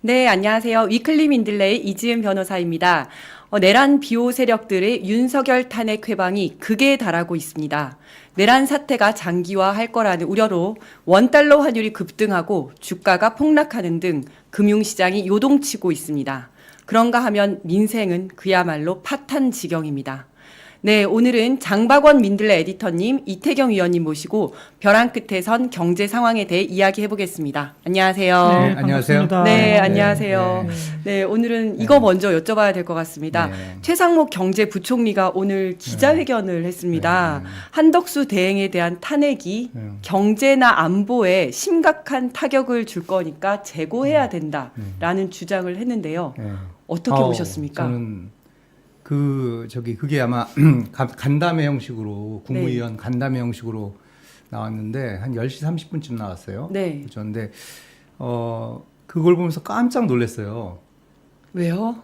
네, 안녕하세요. 위클리 민들레이 이지은 변호사입니다. 내란 비호 세력들의 윤석열 탄핵 회방이 극에 달하고 있습니다. 내란 사태가 장기화할 거라는 우려로 원달러 환율이 급등하고 주가가 폭락하는 등 금융시장이 요동치고 있습니다. 그런가 하면 민생은 그야말로 파탄 지경입니다. 네, 오늘은 장박원 민들레 에디터님, 이태경 위원님 모시고 벼랑 끝에 선 경제 상황에 대해 이야기해 보겠습니다. 안녕하세요. 네, 안녕하세요. 반갑습니다. 네, 안녕하세요. 네. 네, 오늘은 이거 먼저 여쭤봐야 될 것 같습니다. 네. 최상목 경제부총리가 오늘 기자회견을 했습니다. 한덕수 대행에 대한 탄핵이 경제나 안보에 심각한 타격을 줄 거니까 재고해야 된다라는 주장을 했는데요. 네. 어떻게 보셨습니까? 저는 그게 아마 간담회 형식으로 국무위원 간담회 형식으로 나왔는데 한 10시 30분쯤 나왔어요. 네. 그런데 그걸 보면서 깜짝 놀랐어요. 왜요?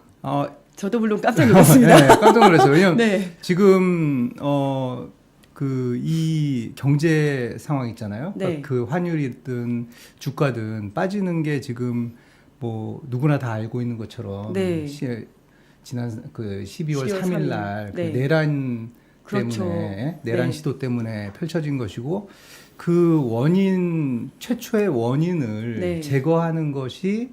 저도 물론 깜짝 놀랐습니다. 네, 깜짝 놀랐어요. 왜냐면 네. 지금 이 경제 상황 있잖아요. 네. 그러니까 그 환율이든 주가든 빠지는 게 지금 뭐 누구나 다 알고 있는 것처럼 네. 지난 그 12월 12월 3일 날 네. 그 내란 그렇죠. 때문에 내란 네. 시도 때문에 펼쳐진 것이고 그 최초의 원인을 네. 제거하는 것이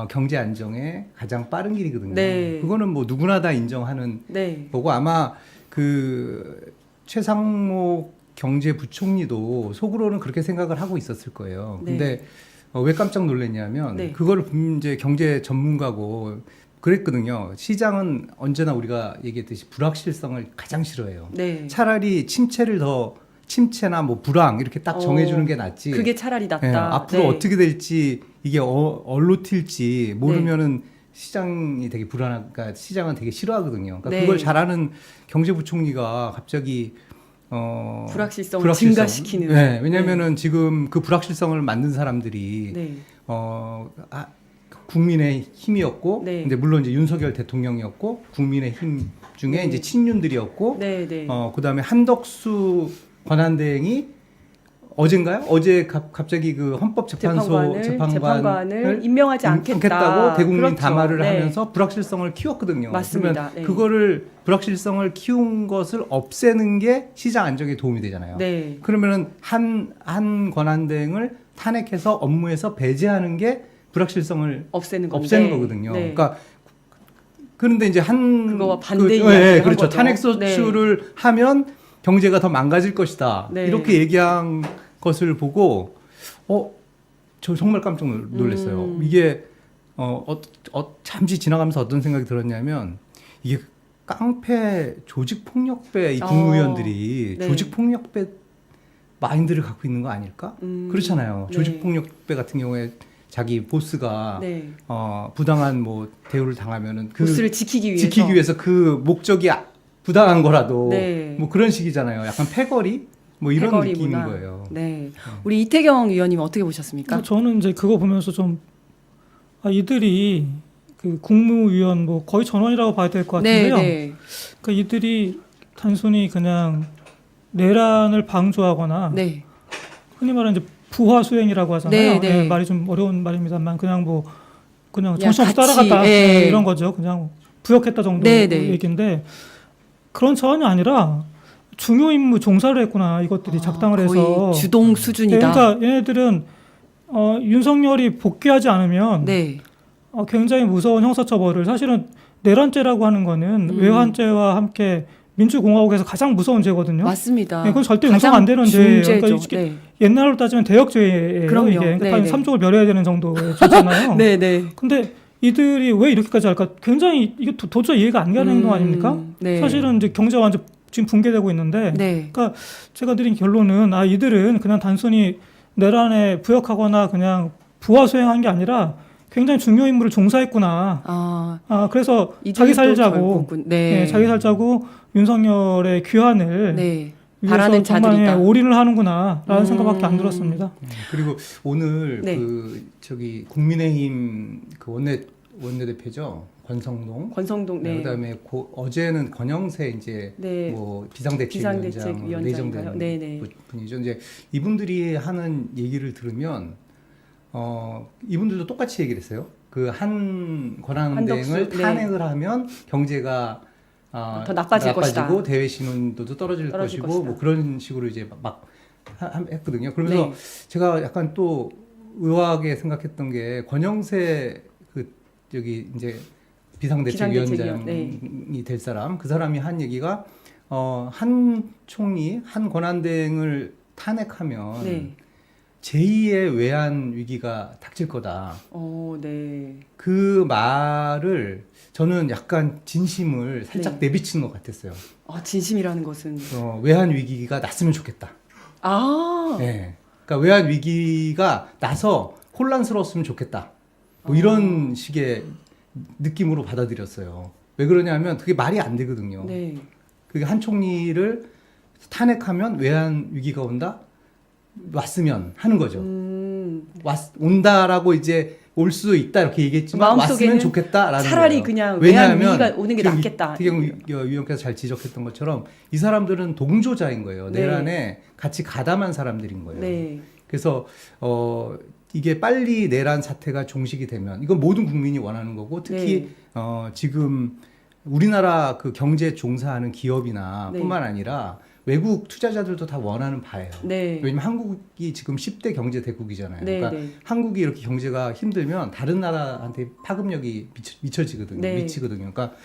경제 안정의 가장 빠른 길이거든요. 네. 그거는 뭐 누구나 다 인정하는 네. 거고 아마 그 최상목 경제부총리도 속으로는 그렇게 생각을 하고 있었을 거예요. 네. 근데 왜 깜짝 놀랐냐면 네. 그거를 이제 경제 전문가고 그랬거든요. 시장은 언제나 우리가 얘기했듯이 불확실성을 가장 싫어해요. 네. 차라리 침체나 뭐 불황 이렇게 딱 정해주는 게 낫지. 그게 차라리 낫다. 예, 앞으로 네. 어떻게 될지 이게 얼로 튈지 모르면은 시장이 되게 그러니까 시장은 되게 싫어하거든요. 그러니까 네. 그걸 잘하는 경제부총리가 갑자기 불확실성을 증가시키는. 네, 왜냐면은 지금 그 불확실성을 만든 사람들이 네. 국민의 힘이었고, 네. 이제 물론 이제 윤석열 대통령이었고, 국민의 힘 중에 네. 이제 친윤들이었고, 네, 네. 그다음에 한덕수 권한대행이 어젠가요? 어제 갑자기 그 헌법재판소 재판관을 임명하지 않겠다고 대국민 그렇죠. 담화를 네. 하면서 불확실성을 키웠거든요. 맞습니다. 그러면 네. 그거를 불확실성을 키운 것을 없애는 게 시장 안정에 도움이 되잖아요. 네. 그러면은 한 권한대행을 탄핵해서 업무에서 배제하는 게 불확실성을 없애는 거거든요. 네. 그러니까 그런데 이제 그거와 반대 이야기를 한 그렇죠. 거죠. 탄핵 소추를 하면 경제가 더 망가질 것이다. 네. 이렇게 얘기한 것을 보고 저 정말 깜짝 놀랐어요. 이게 잠시 지나가면서 어떤 생각이 들었냐면 이게 깡패 조직 폭력배 이 국무위원들이 네. 조직 폭력배 마인드를 갖고 있는 거 아닐까? 그렇잖아요. 네. 조직 폭력배 같은 경우에 자기 보스가 네. 부당한 뭐 대우를 당하면은 그 보스를 지키기 위해서 그 목적이 부당한 거라도 네. 뭐 그런 식이잖아요. 약간 패거리 뭐 이런 패거리 느낌인 문화. 거예요. 네. 우리 이태경 위원님 어떻게 보셨습니까? 저는 이제 그거 보면서 좀 이들이 그 국무위원 뭐 거의 전원이라고 봐야 될 것 같은데요. 네. 그러니까 이들이 단순히 그냥 내란을 방조하거나 네. 흔히 말하는 이제 부하 수행이라고 하잖아요. 네, 네. 예, 말이 좀 어려운 말입니다만 그냥 그냥 정신없이 같이, 따라갔다 예. 이런 거죠. 그냥 부역했다 정도 네, 네. 얘기인데 그런 차원이 아니라 중요 임무 종사를 했구나 이것들이 작당을 거의 해서 주동 수준이다. 그러니까 얘네들은 윤석열이 복귀하지 않으면 네. 굉장히 무서운 형사처벌을 사실은 내란죄라고 하는 거는 외환죄와 함께 민주공화국에서 가장 무서운 죄거든요. 맞습니다. 네, 그건 절대 가장 용서가 안 되는 죄예요. 중죄죠. 그러니까 이게 네. 옛날로 따지면 대역죄예요. 그럼요. 이게 그러니까 네, 네. 3족을 멸해야 되는 정도의 죄잖아요. 네, 네. 근데 이들이 왜 이렇게까지 할까? 굉장히 이게 도저히 이해가 안 가는 행동 아닙니까? 네. 사실은 이제 경제가 완전 지금 붕괴되고 있는데, 네. 그러니까 제가 드린 결론은 이들은 그냥 단순히 내란에 부역하거나 그냥 부하 수행한 게 아니라 굉장히 중요 임무를 종사했구나. 그래서 자기 살자고, 네. 자기 살자고 윤석열의 귀환을 네. 위해서 바라는 정말 자들이다. 올인을 하는구나라는 생각밖에 안 들었습니다. 그리고 오늘 네. 국민의힘 그 원내대표죠. 권성동. 네. 그다음에 어제는 권영세 이제 네. 뭐 비상대책위원장 내정된 네네. 분이죠. 이제 이분들이 하는 얘기를 들으면 이분들도 똑같이 얘기를 했어요. 그 한 권한대행을 한덕수, 네. 탄핵을 하면 경제가 더 나빠질 것이다. 대외 신용도도 떨어질 것이고 것이다. 뭐 그런 식으로 이제 막 했거든요. 그러면서 네. 제가 약간 또 의아하게 생각했던 게 권영세 그 여기 이제 비상대책위원장이 네. 될 사람 그 사람이 한 얘기가 한 총리 한 권한대행을 탄핵하면 네. 제2의 외환 위기가 닥칠 거다. 네. 그 말을 저는 약간 진심을 살짝 네. 내비치는 것 같았어요. 진심이라는 것은 외환 위기가 났으면 좋겠다. 네. 그러니까 외환 위기가 나서 혼란스러웠으면 좋겠다. 뭐 이런 식의 느낌으로 받아들였어요. 왜 그러냐면 그게 말이 안 되거든요. 네. 그게 한 총리를 탄핵하면 외환 위기가 온다? 왔으면 하는 거죠. 온다라고 이제 올 수도 있다 이렇게 얘기했지만 왔으면 좋겠다라는 차라리 거예요. 그냥 외환 위기가 오는 게 지금 낫겠다. 이태경 위원께서 잘 지적했던 것처럼 이 사람들은 동조자인 거예요. 네. 내란에 같이 가담한 사람들인 거예요. 네. 그래서 이게 빨리 내란 사태가 종식이 되면 이건 모든 국민이 원하는 거고 특히 지금 우리나라 그 경제 종사하는 기업이나 네. 뿐만 아니라 외국 투자자들도 다 원하는 바예요. 네. 왜냐면 한국이 지금 10대 경제 대국이잖아요. 네, 그러니까 네. 한국이 이렇게 경제가 힘들면 다른 나라한테 파급력이 미쳐지거든요. 네. 미치거든요. 그러니까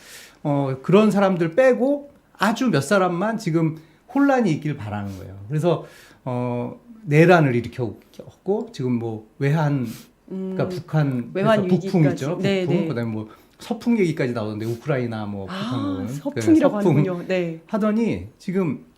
그런 사람들 빼고 아주 몇 사람만 지금 혼란이 있길 바라는 거예요. 그래서 내란을 일으켰고 지금 뭐 외환 그러니까 북한 외환 북풍 위기까지. 있죠. 북풍 네, 네. 그다음에 뭐 서풍 얘기까지 나오는데 우크라이나 뭐 북한은 서풍이라고 하는군요. 네. 하더니 지금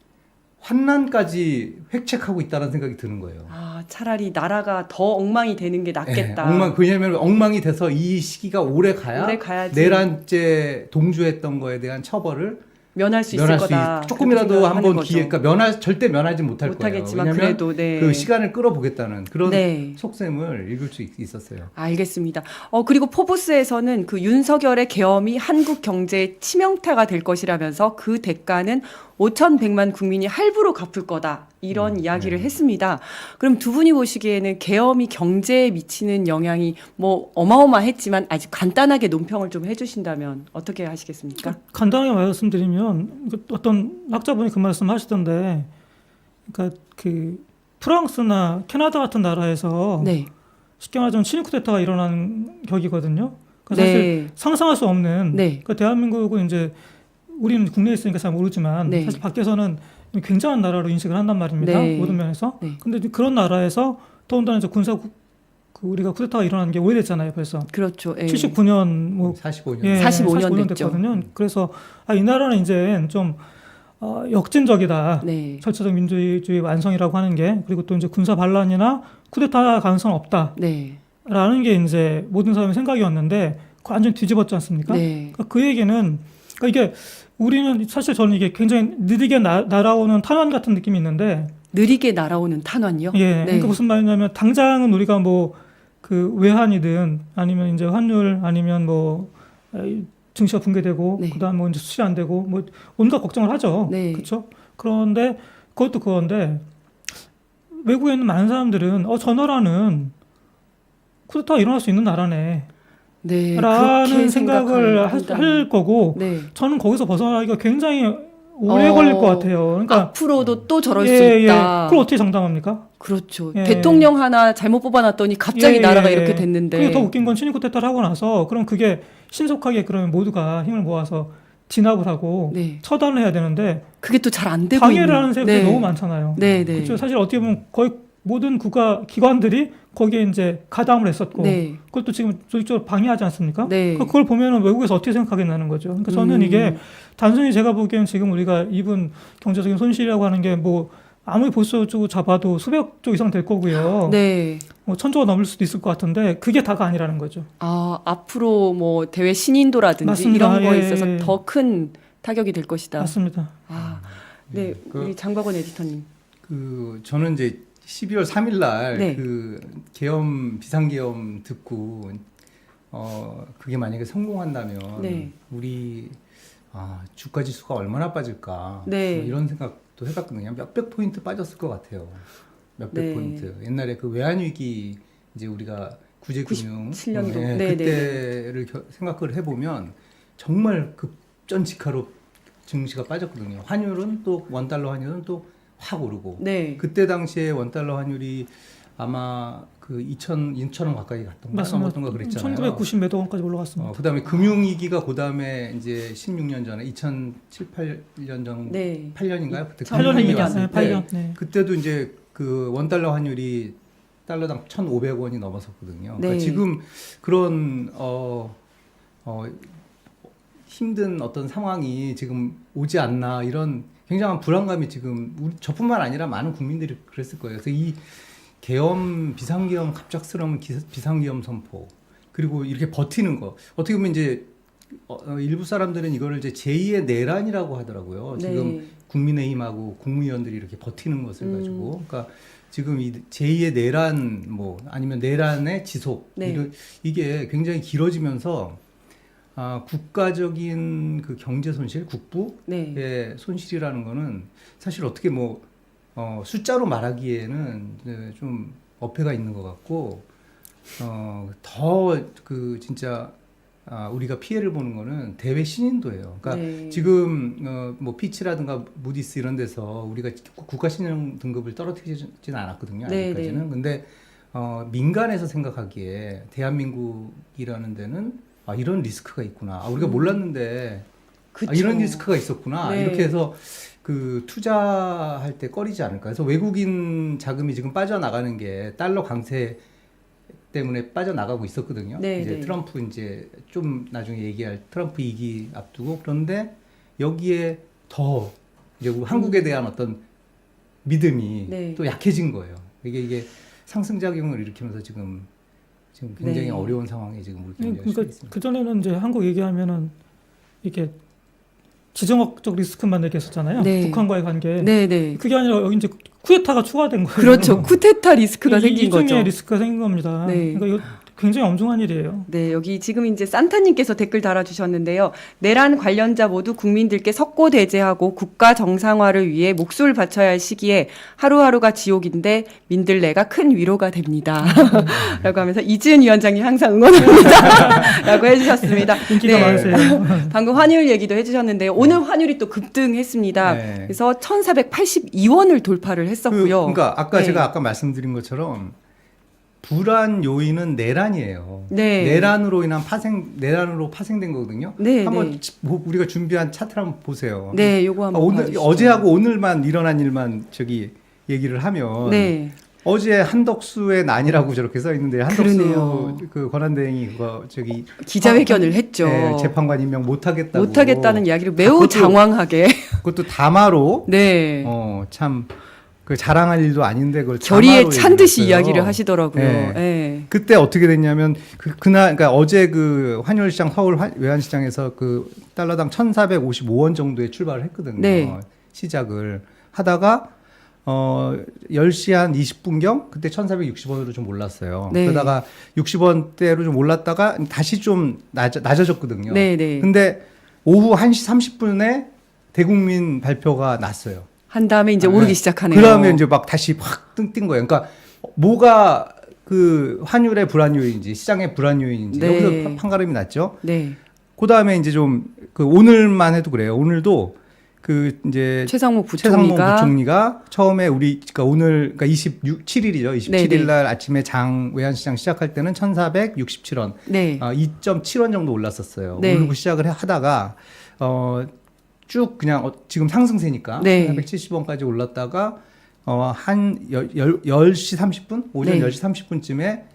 환난까지 획책하고 있다는 생각이 드는 거예요. 차라리 나라가 더 엉망이 되는 게 낫겠다. 왜냐하면 엉망이 돼서 이 시기가 오래 가야지. 내란죄 동조했던 거에 대한 처벌을 면할 수 있을 거다. 조금이라도 한번 기회, 그러니까 절대 면하지 못할 거예요. 못하겠지만 왜냐하면 그래도 그 시간을 끌어보겠다는 그런 네. 속셈을 읽을 수 있었어요. 알겠습니다. 그리고 포브스에서는 그 윤석열의 계엄이 한국 경제의 치명타가 될 것이라면서 그 대가는 5,100만 국민이 할부로 갚을 거다. 이런 이야기를 했습니다. 그럼 두 분이 보시기에는 계엄이 경제에 미치는 영향이 뭐 어마어마했지만 아주 간단하게 논평을 좀 해주신다면 어떻게 하시겠습니까? 간단하게 말씀드리면 어떤 학자분이 그 말씀하시던데, 그러니까 그 프랑스나 캐나다 같은 나라에서 네. 쉽게 말하자면 친일 쿠데타가 일어나는 격이거든요. 그러니까 사실 상상할 수 없는. 그러니까 대한민국은 이제 우리는 국내에 있으니까 잘 모르지만 사실 밖에서는 굉장한 나라로 인식을 한단 말입니다. 모든 면에서. 근데 그런 나라에서 더군다나 이제 우리가 쿠데타가 일어난 게 오래됐잖아요, 벌써. 그렇죠. 79년, 뭐 45년. 45년 됐죠. 됐거든요. 그래서 이 나라는 이제 좀 역진적이다. 절차적 민주주의 완성이라고 하는 게, 그리고 또 이제 군사 반란이나 쿠데타 가능성 없다. 라는 게 이제 모든 사람의 생각이었는데 완전히 뒤집었지 않습니까? 그러니까 그 얘기는, 그러니까 이게 우리는 사실 저는 이게 굉장히 느리게 날아오는 탄환 같은 느낌이 있는데. 느리게 날아오는 탄환이요? 그러니까 무슨 말이냐면 당장은 우리가 뭐 그 외환이든 아니면 이제 환율 아니면 뭐 증시가 붕괴되고 그다음 뭐 이제 수시 안 되고 뭐 온갖 걱정을 하죠. 그렇죠? 그런데 그것도 그건데 외국에 있는 많은 사람들은 저 나라는 쿠데타가 일어날 수 있는 나라네. 라는 생각을 할 거고 저는 거기서 벗어나기가 굉장히 오래 걸릴 것 같아요. 그러니까 앞으로도 또 저럴 수 있다. 그걸 어떻게 장담합니까? 그렇죠. 대통령 하나 잘못 뽑아놨더니 갑자기 나라가 이렇게 됐는데. 그리고 더 웃긴 건 친일 쿠데타를 하고 나서 그럼 그게 신속하게 그러면 모두가 힘을 모아서 진압을 하고 처단을 해야 되는데 그게 또 잘 안 되고 방해를 하는 세력들이 너무 많잖아요. 그렇죠. 사실 어떻게 보면 거의 모든 국가 기관들이 거기에 이제 가담을 했었고 그것도 지금 조직적으로 방해하지 않습니까? 그걸 보면은 외국에서 어떻게 생각하겠냐는 거죠. 그러니까 저는 이게 단순히 제가 보기엔 지금 우리가 입은 경제적인 손실이라고 하는 게 뭐 아무리 보수적으로 잡아도 수백 조 이상 될 거고요. 뭐 1,000조가 넘을 수도 있을 것 같은데 그게 다가 아니라는 거죠. 앞으로 뭐 대외 신인도라든지 맞습니다. 이런 거에 있어서 더 큰 타격이 될 것이다. 맞습니다. 우리 장박원 에디터님. 저는 이제 12월 3일 날 그 계엄 비상계엄 듣고 그게 만약에 성공한다면 우리 주가 지수가 얼마나 빠질까 뭐 이런 생각도 해봤거든요. 몇백 포인트 빠졌을 것 같아요. 몇백 포인트. 옛날에 그 외환 위기 이제 우리가 구제금융 97년도. 네, 네, 그때를 생각을 해보면 정말 급전직하로 증시가 빠졌거든요. 환율은 또 원달러 환율은 또 확 오르고 네. 그때 당시에 원달러 환율이 아마 그 2,000원 가까이 갔던가 넘었던가 그랬잖아요. 1990 몇 원까지 올라갔습니다. 그다음에 금융위기가 그다음에 이제 16년 전에 2007, 8년 전 네. 8년인가요? 그때 8년, 금융위기 왔을 때 8년. 네. 그때도 이제 그 원달러 환율이 달러당 1,500원이 넘었었거든요. 네. 그러니까 지금 그런 힘든 어떤 상황이 지금 오지 않나 이런 굉장한 불안감이 지금 저뿐만 아니라 많은 국민들이 그랬을 거예요. 그래서 이 계엄 비상계엄 갑작스러운 비상계엄 선포 그리고 이렇게 버티는 거 어떻게 보면 이제 일부 사람들은 이거를 이제 제2의 내란이라고 하더라고요. 네. 지금 국민의힘하고 국무위원들이 이렇게 버티는 것을 가지고 그러니까 지금 이 제2의 내란 뭐 아니면 내란의 지속 네. 이게 굉장히 길어지면서 국가적인 그 경제 손실, 국부의 네. 손실이라는 거는 사실 어떻게 뭐 숫자로 말하기에는 좀 어폐가 있는 것 같고 더 그 진짜 우리가 피해를 보는 거는 대외 신인도예요. 그러니까 네. 지금 뭐 피치라든가 무디스 이런 데서 우리가 국가 신용 등급을 떨어뜨리지는 않았거든요. 네, 아직까지는. 네. 근데 민간에서 생각하기에 대한민국이라는 데는 이런 리스크가 있구나. 우리가 몰랐는데 그쵸. 이런 리스크가 있었구나. 네. 이렇게 해서 그 투자할 때 꺼리지 않을까. 그래서 외국인 자금이 지금 빠져나가는 게 달러 강세 때문에 빠져나가고 있었거든요. 네, 이제 네. 트럼프 이제 좀 나중에 얘기할 트럼프 2기 앞두고 그런데 여기에 더 이제 우리 한국에 대한 어떤 믿음이 네. 또 약해진 거예요. 이게 상승작용을 일으키면서 지금 굉장히 네. 어려운 상황에 지금 우리 경제가 그러니까 있습니다. 그 전에는 이제 한국 얘기하면은 이게 지정학적 리스크만 얘기했었잖아요. 네. 북한과의 관계. 네, 네. 그게 아니라 여기 이제 쿠데타가 추가된 거예요. 그렇죠. 쿠데타 리스크가 생긴 거죠. 이중의 리스크가 생긴 겁니다. 네. 그러니까 이거 굉장히 엄중한 일이에요. 네, 여기 지금 이제 산타님께서 댓글 달아주셨는데요. 내란 관련자 모두 국민들께 석고대죄하고 국가 정상화를 위해 목소리를 바쳐야 할 시기에 하루하루가 지옥인데 민들레가 큰 위로가 됩니다. 라고 하면서 이지은 위원장님 항상 응원합니다. 라고 해주셨습니다. 인기가 많으세요. 방금 환율 얘기도 해주셨는데요. 오늘 환율이 또 급등했습니다. 네. 그래서 1,482원을 돌파를 했었고요. 그러니까 아까 네. 제가 아까 말씀드린 것처럼 불안 요인은 내란이에요. 네. 내란으로 파생된 거거든요. 네, 한번 네. 우리가 준비한 차트를 한번 보세요. 네, 요거 한번 오늘 봐주시죠. 어제하고 오늘만 일어난 일만 얘기를 하면 네. 어제 한덕수의 난이라고 저렇게 써 있는데 그러네요. 한덕수 그 권한대행이 그거 기자회견을 했죠. 네, 재판관 임명 못하겠다고 못하겠다는 이야기를 매우 그것도- 장황하게. 그것도 담화로 네. 참 그 자랑할 일도 아닌데 그걸 결의에 담화로 찬 듯이 얘기를 했어요. 이야기를 하시더라고요. 네. 네. 그때 어떻게 됐냐면 그날 그러니까 어제 그 환율시장 서울 외환시장에서 그 달러당 1,455원 정도에 출발을 했거든요. 네. 시작을 하다가 10시 한 20분경 그때 1,460원으로 좀 올랐어요. 네. 그러다가 60원대로 좀 올랐다가 다시 좀 낮아졌거든요. 네, 네. 근데 오후 1시 30분에 대국민 발표가 났어요. 한 다음에 이제 네. 오르기 시작하네요. 그다음에 이제 막 다시 확 뜬 거예요. 그러니까 뭐가 그 환율의 불안 요인인지 시장의 불안 요인인지 네. 여기서 판가름이 났죠. 네. 그다음에 이제 좀 그 오늘만 해도 그래요. 오늘도 그 이제 최상목 최상목 부총리가 부총리가 처음에 그러니까 오늘 그러니까 27일이죠. 27일 네, 네. 날 아침에 외환시장 시작할 때는 1,467원, 네. 2.7원 정도 올랐었어요. 네. 오르고 시작을 하다가 쭉 그냥 지금 상승세니까 네. 470원까지 올랐다가 한 10시 30분? 오전 네. 10시 30분쯤에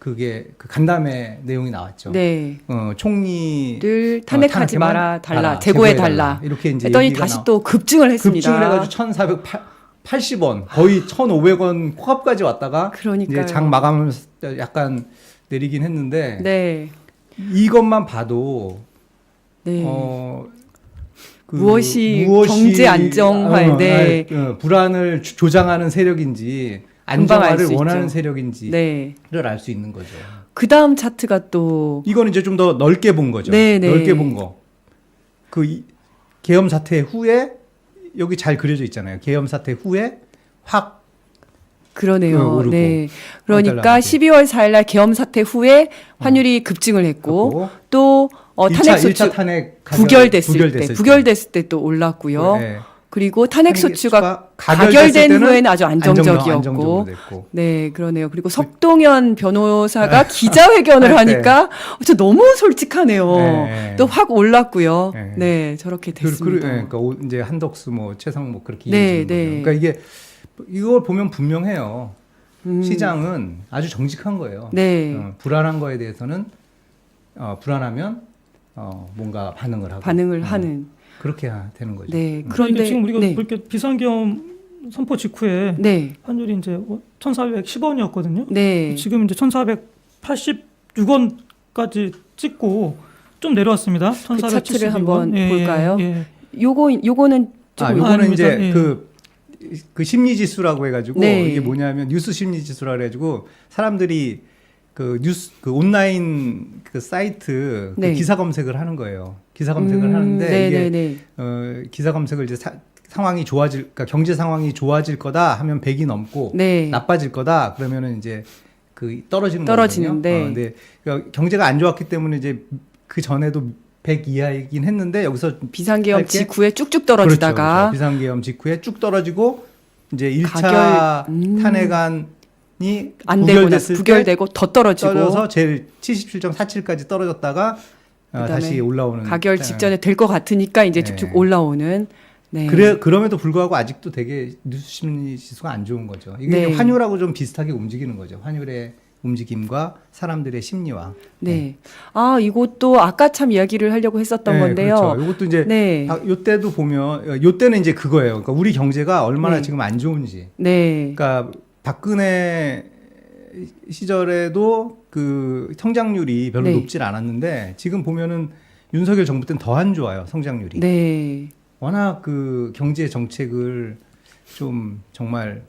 그게 간담회 내용이 나왔죠. 네. 탄핵만 총리를 탄핵하지 마라 달라 제고해 재고해 달라 이렇게 이제 했더니 얘기가 다시 또 급증을 했습니다. 급증을 해가지고 1,480원 거의 1,500원 코앞까지 왔다가 그러니까요. 이제 장 마감하면서 약간 내리긴 했는데 네. 이것만 봐도 네. 그 무엇이 경제 안정화에 네. 불안을 조장하는 세력인지 금방 알수 안정화를 원하는 있죠. 세력인지를 네. 알 수 있는 거죠. 그 다음 차트가 또 이거는 이제 좀 더 넓게 본 거죠. 네, 네. 넓게 본 거. 계엄 사태 후에 여기 잘 그려져 있잖아요. 계엄 사태 후에 확 그러네요. 오르고. 네. 그러니까 달러한테. 12월 4일 날 계엄 사태 후에 환율이 급증을 했고 그렇고, 또 탄핵 소추 1차 탄핵 부결됐을 때 또 올랐고요. 네. 그리고 탄핵 탄핵 소추가 소추가 가결된 때는 후에는 아주 안정적이었고. 안정적으로 됐고. 네, 그러네요. 그리고 석동현 변호사가 기자회견을 네. 하니까 저 너무 솔직하네요. 네. 또 확 올랐고요. 네. 네, 저렇게 됐습니다. 그러니까 이제 한덕수 최상목 그렇게 네, 이해해주는 네. 거죠. 그러니까 이걸 보면 분명해요. 시장은 아주 정직한 거예요. 네. 불안한 거에 대해서는 불안하면 뭔가 반응을 하고 하는. 그렇게 되는 거죠. 네. 그런데 그런데 지금 우리가 네. 이렇게 비상계엄 선포 직후에 네. 환율이 이제 1,410원이었거든요. 네. 지금 이제 1,486원까지 찍고 좀 내려왔습니다. 그 차트를 1,472원. 한번 예, 볼까요? 예. 요거는 조금 요거는 아닙니다. 이제 예. 그 심리 지수라고 해가지고 네. 이게 뭐냐면 뉴스 심리 지수라 그래가지고 사람들이 그 온라인 그 사이트 그 네. 기사 검색을 하는 거예요. 기사 검색을 하는데 이게 기사 검색을 이제 상황이 그러니까 경제 상황이 좋아질 거다 하면 100이 넘고 네. 나빠질 거다 그러면은 이제 그 떨어지는데 근데 그러니까 경제가 안 좋았기 때문에 이제 그 전에도 100 이하이긴 했는데 여기서 비상계엄 직후에 쭉쭉 떨어지다가 그렇죠. 비상계엄 직후에 쭉 떨어지고 이제 1차 탄핵안이 안 되고 부결되고 더 떨어져서 제일 77.47까지 떨어졌다가 다시 올라오는 가결 직전에 될 것 같으니까 이제 쭉쭉 올라오는. 네. 그럼에도 불구하고 아직도 되게 뉴스 심리 지수가 안 좋은 거죠. 이게 네. 환율하고 좀 비슷하게 움직이는 거죠. 환율의 움직임과 사람들의 심리와. 네. 아, 이것도 아까 참 이야기를 하려고 했었던 건데요. 그렇죠. 이것도 이제 요때도 보면 요때는 이제 그거예요. 그러니까 우리 경제가 얼마나 지금 안 좋은지. 네. 그러니까 박근혜 시절에도 그 성장률이 별로 높질 않았는데 지금 보면은 윤석열 정부 때는 더 안 좋아요. 성장률이. 네. 워낙 그 경제 정책을 좀 정말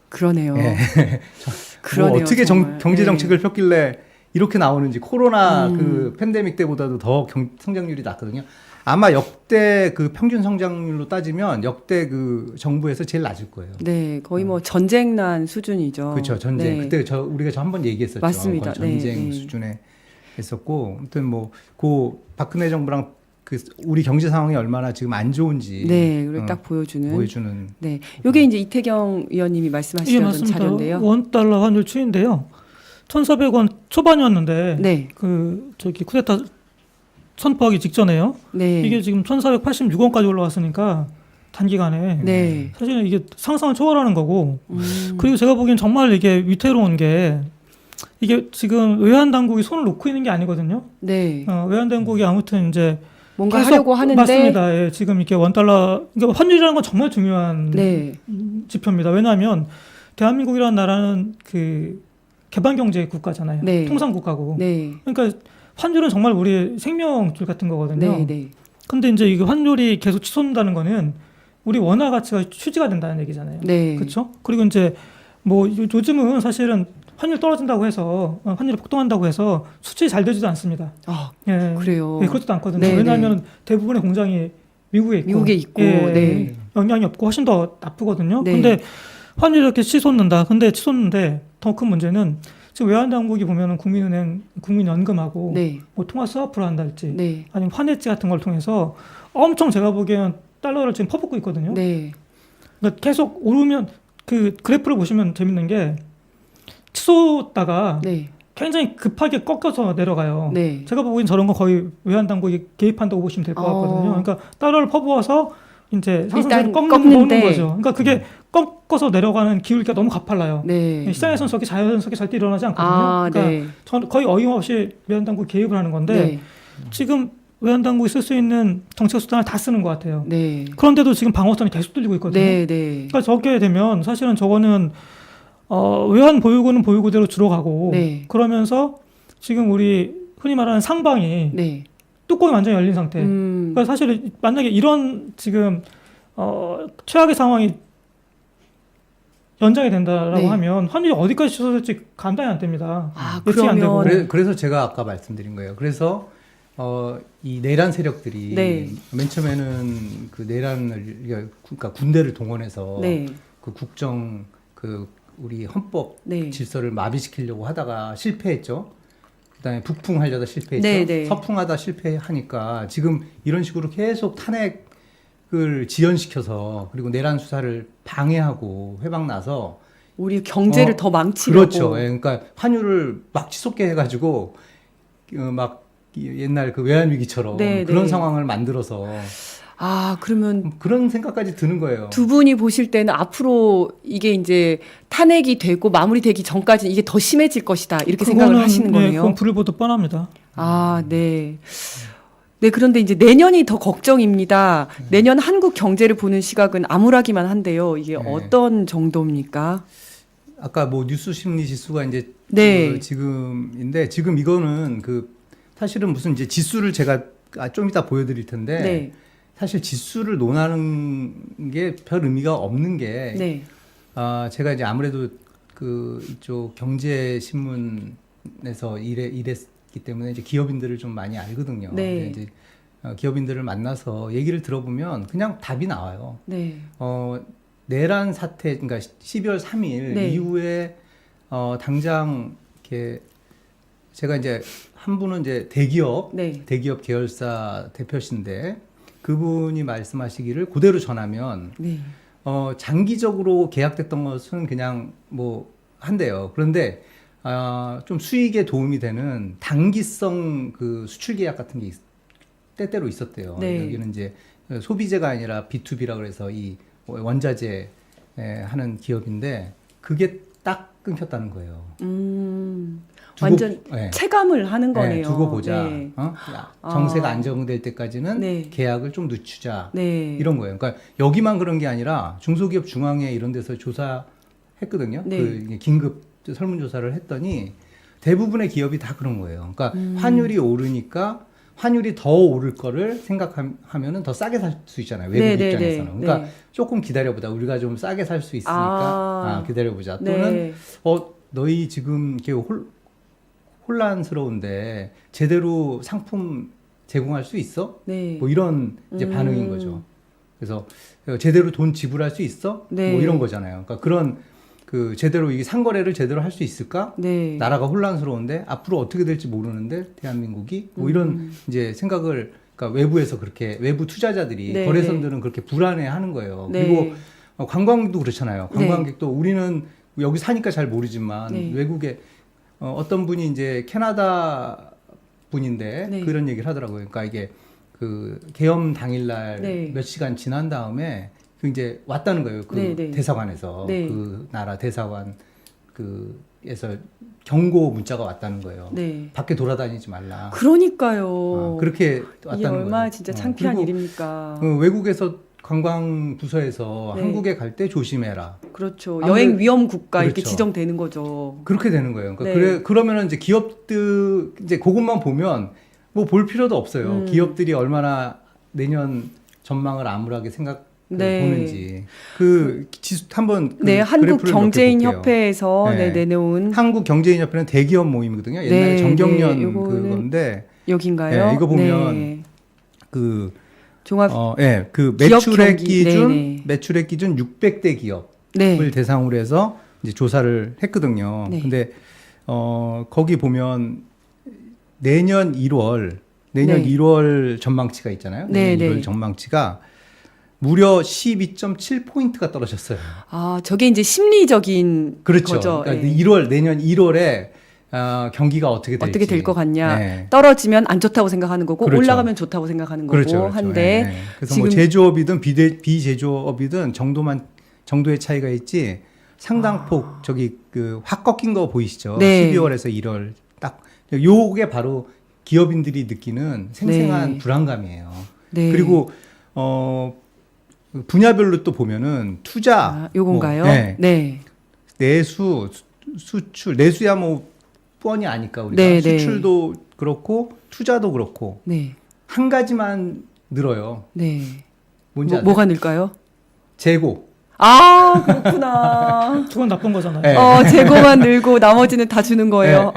그러네요. 뭐 어떻게 경제 정책을 폈길래 이렇게 나오는지 코로나 그 팬데믹 때보다도 더 성장률이 낮거든요. 아마 역대 그 평균 성장률로 따지면 역대 그 정부에서 제일 낮을 거예요. 네, 거의 뭐 전쟁 난 수준이죠. 그렇죠, 전쟁. 네. 그때 우리가 한번 얘기했었죠. 맞습니다. 전쟁 수준에 했었고, 아무튼 뭐 그 박근혜 정부랑 그 우리 경제 상황이 얼마나 지금 안 좋은지 그걸 딱 보여주는. 네, 이게 이제 이태경 의원님이 말씀하시던 자료인데요. $1 환율 추인데요. 1,400원 초반이었는데 쿠데타 선포하기 직전에요. 이게 지금 1,486원까지 올라왔으니까 단기간에 사실은 이게 상상을 초월하는 거고. 그리고 제가 보기엔 정말 이게 위태로운 게 이게 지금 외환 당국이 손을 놓고 있는 게 아니거든요. 외환 당국이 아무튼 이제 뭔가 하려고 하는데 맞습니다. 지금 이렇게 $1 그러니까 환율이라는 건 정말 중요한 지표입니다. 왜냐하면 대한민국이라는 나라는 그 개발 경제 국가잖아요. 통상 국가고. 그러니까 환율은 정말 우리의 생명줄 같은 거거든요. 근데 이제 이게 환율이 계속 치솟는다는 거는 우리 원화 가치가 휴지가 된다는 얘기잖아요. 그렇죠? 그리고 이제 뭐 요즘은 사실은 환율 떨어진다고 해서 환율이 폭등한다고 해서 수출이 잘 되지도 않습니다. 그래요. 그렇지도 않거든요. 왜냐하면 대부분의 공장이 미국에 있고 영향이 없고 훨씬 더 나쁘거든요. 근데 환율이 이렇게 치솟는다. 근데 치솟는데 더 큰 문제는 지금 외환 당국이 보면은 국민은행, 국민연금하고 뭐 통화 스와프를 한달지 아니면 환해지 같은 걸 통해서 엄청 제가 보기에는 달러를 지금 퍼붓고 있거든요. 그러니까 계속 오르면 그 그래프를 보시면 재밌는 게 치솟다가 굉장히 급하게 꺾여서 내려가요. 제가 보기엔 저런 거 거의 외환 당국이 개입한다고 보시면 될 것 같거든요. 그러니까 달러를 퍼부어서 이제 상승세를 꺾는 거죠. 그러니까 그게 꺾어서 내려가는 기울기가 너무 가팔라요. 시장에서는 저게 자연스럽게 절대 일어나지 않거든요. 그러니까 거의 어김없이 외환 당국이 개입을 하는 건데 지금 외환 당국이 쓸 수 있는 정책 수단을 다 쓰는 것 같아요. 그런데도 지금 방어선이 계속 뚫리고 있거든요. 그러니까 저게 되면 사실은 저거는 외환 보유고는 보유고대로 들어가고 그러면서 지금 우리 흔히 말하는 상방이 뚜껑이 완전히 열린 상태. 그러니까 사실 만약에 이런 지금 최악의 상황이 연장이 된다라고 하면 환율이 어디까지 치솟을지 감당이 안 됩니다. 예측이 안 되고. 그래서 제가 아까 말씀드린 거예요. 그래서 이 내란 세력들이 맨 처음에는 그 내란을 그러니까 군대를 동원해서 그 국정 그 우리 헌법 네. 질서를 마비시키려고 하다가 실패했죠. 그다음에 북풍하려다 실패했죠. 네, 네. 서풍하다 실패하니까 지금 이런 식으로 계속 탄핵을 지연시켜서 그리고 내란 수사를 방해하고 회방 나서 우리 경제를 더 망치려고. 그렇죠. 예, 그러니까 환율을 막 치솟게 해가지고 막 옛날 그 외환 위기처럼 네, 그런 네. 상황을 만들어서 그러면 그런 생각까지 드는 거예요. 두 분이 보실 때는 앞으로 이게 이제 탄핵이 되고 마무리되기 전까지는 이게 더 심해질 것이다. 이렇게 생각을 하시는 거네요. 그건 불을 보듯 뻔합니다. 네. 네, 그런데 이제 내년이 더 걱정입니다. 내년 한국 경제를 보는 시각은 암울하기만 한데요. 이게 네. 어떤 정도입니까? 아까 뭐 뉴스 심리 지수가 이제 네. 지금인데 지금 이거는 그 사실은 무슨 이제 지수를 제가 좀 이따 보여드릴 텐데 네. 사실 지수를 논하는 게 별 의미가 없는 게 네. 제가 이제 아무래도 그 이쪽 경제신문에서 일했기 때문에 이제 기업인들을 좀 많이 알거든요. 네. 이제 기업인들을 만나서 얘기를 들어보면 그냥 답이 나와요. 네. 내란 사태, 그러니까 12월 3일 네. 이후에 당장 이렇게 제가 이제 한 분은 이제 대기업 계열사 대표신데 그분이 말씀하시기를 그대로 전하면 네. 장기적으로 계약됐던 것은 그냥 뭐 한대요. 그런데 좀 수익에 도움이 되는 단기성 그 수출 계약 같은 게 때때로 있었대요. 네. 여기는 이제 소비재가 아니라 B2B라 그래서 이 원자재 하는 기업인데 그게 딱 끊겼다는 거예요. 완전 체감을 하는 거네요. 두고 보자. 네. 정세가 안정될 때까지는 네. 계약을 좀 늦추자. 네. 이런 거예요. 그러니까 여기만 그런 게 아니라 중소기업 중앙회 이런 데서 조사했거든요. 네. 그 긴급 설문조사를 했더니 대부분의 기업이 다 그런 거예요. 그러니까 환율이 오르니까 환율이 더 오를 거를 생각하면은 더 싸게 살 수 있잖아요. 외국 네, 입장에서는. 네, 그러니까 네. 조금 기다려보자. 우리가 좀 싸게 살 수 있으니까 기다려보자. 또는 네. 너희 지금 이렇게 혼란스러운데 제대로 상품 제공할 수 있어? 네. 뭐 이런 이제 반응인 거죠. 그래서 제대로 돈 지불할 수 있어? 네. 뭐 이런 거잖아요. 그러니까 그런 그 제대로 이게 상거래를 제대로 할 수 있을까? 네. 나라가 혼란스러운데 앞으로 어떻게 될지 모르는데 대한민국이 뭐 이런 이제 생각을 그러니까 외부에서 그렇게 외부 투자자들이 네. 거래선들은 그렇게 불안해하는 거예요. 네. 그리고 관광객도 그렇잖아요. 네. 관광객도 우리는 여기 사니까 잘 모르지만 네. 외국에 어떤 분이 이제 캐나다 분인데 네. 그런 얘기를 하더라고요. 그러니까 이게 그 개엄 당일날 네. 몇 시간 지난 다음에 그 이제 왔다는 거예요. 그 네, 네. 대사관에서 네. 그 나라 대사관 그에서 경고 문자가 왔다는 거예요. 네. 밖에 돌아다니지 말라. 그러니까요. 그렇게 이게 왔다는 거예요. 얼마나 진짜 창피한 그리고 일입니까? 외국에서 관광 부서에서 네. 한국에 갈 때 조심해라. 그렇죠. 아무래도- 여행 위험 국가 이렇게 그렇죠. 지정되는 거죠. 그렇게 되는 거예요. 그러니까 네. 그러면은 이제 기업들 이제 그것만 보면 뭐 볼 필요도 없어요. 기업들이 얼마나 내년 전망을 암울하게 네. 보는지 그 지수 한번 네, 한국 그래프를 경제인 몇 개 볼게요. 협회에서 네. 내놓은 한국 경제인 협회는 대기업 모임이거든요. 옛날에 네, 정경련 네, 요거는 그건데 여긴가요? 네, 이거 보면 네. 그 종합 그 기업 매출액 경기, 기준 네네. 매출액 기준 600대 기업을 네. 대상으로 해서 이제 조사를 했거든요. 네. 근데 거기 보면 내년 네. 1월 전망치가 있잖아요. 네, 내년 1월 네. 전망치가 무려 12.7포인트가 떨어졌어요. 저게 이제 심리적인 그렇죠. 거죠. 그러니까 예. 내년 1월에 경기가 어떻게 될지. 어떻게 될 것 같냐. 네. 떨어지면 안 좋다고 생각하는 거고 그렇죠. 올라가면 좋다고 생각하는 거고 그렇죠. 한데 네. 그래서 지금 뭐 제조업이든 비제조업이든 정도의 차이가 있지 상당폭 저기 그 확 꺾인 거 보이시죠? 네. 12월에서 1월 딱 요게 바로 기업인들이 느끼는 생생한 네. 불안감이에요. 네. 그리고 분야별로 또 보면은 투자 요건가요? 네. 네. 내수, 수출, 내수야 뭐 뻔히 아니까 우리가 네, 네. 수출도 그렇고 투자도 그렇고 네. 한 가지만 늘어요. 네. 뭔지 아세요? 뭐가 늘까요? 재고. 그렇구나. 그건 나쁜 거잖아요. 네. 재고만 늘고 나머지는 다 주는 거예요.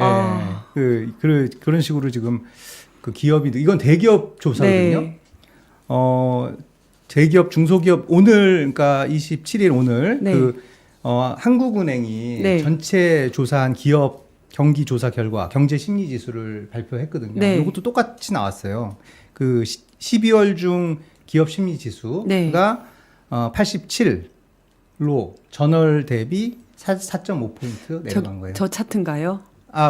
그런 식으로 지금 그 기업이 이건 대기업 조사거든요. 네. 대기업, 중소기업 오늘 그러니까 27일 오늘 네. 그 한국은행이 네. 전체 조사한 기업 경기 조사 결과 경제 심리 지수를 발표했거든요. 네. 이것도 똑같이 나왔어요. 그 12월 중 기업 심리 지수가 네. 87로 전월 대비 4.5포인트 내려간 거예요. 저 차트인가요?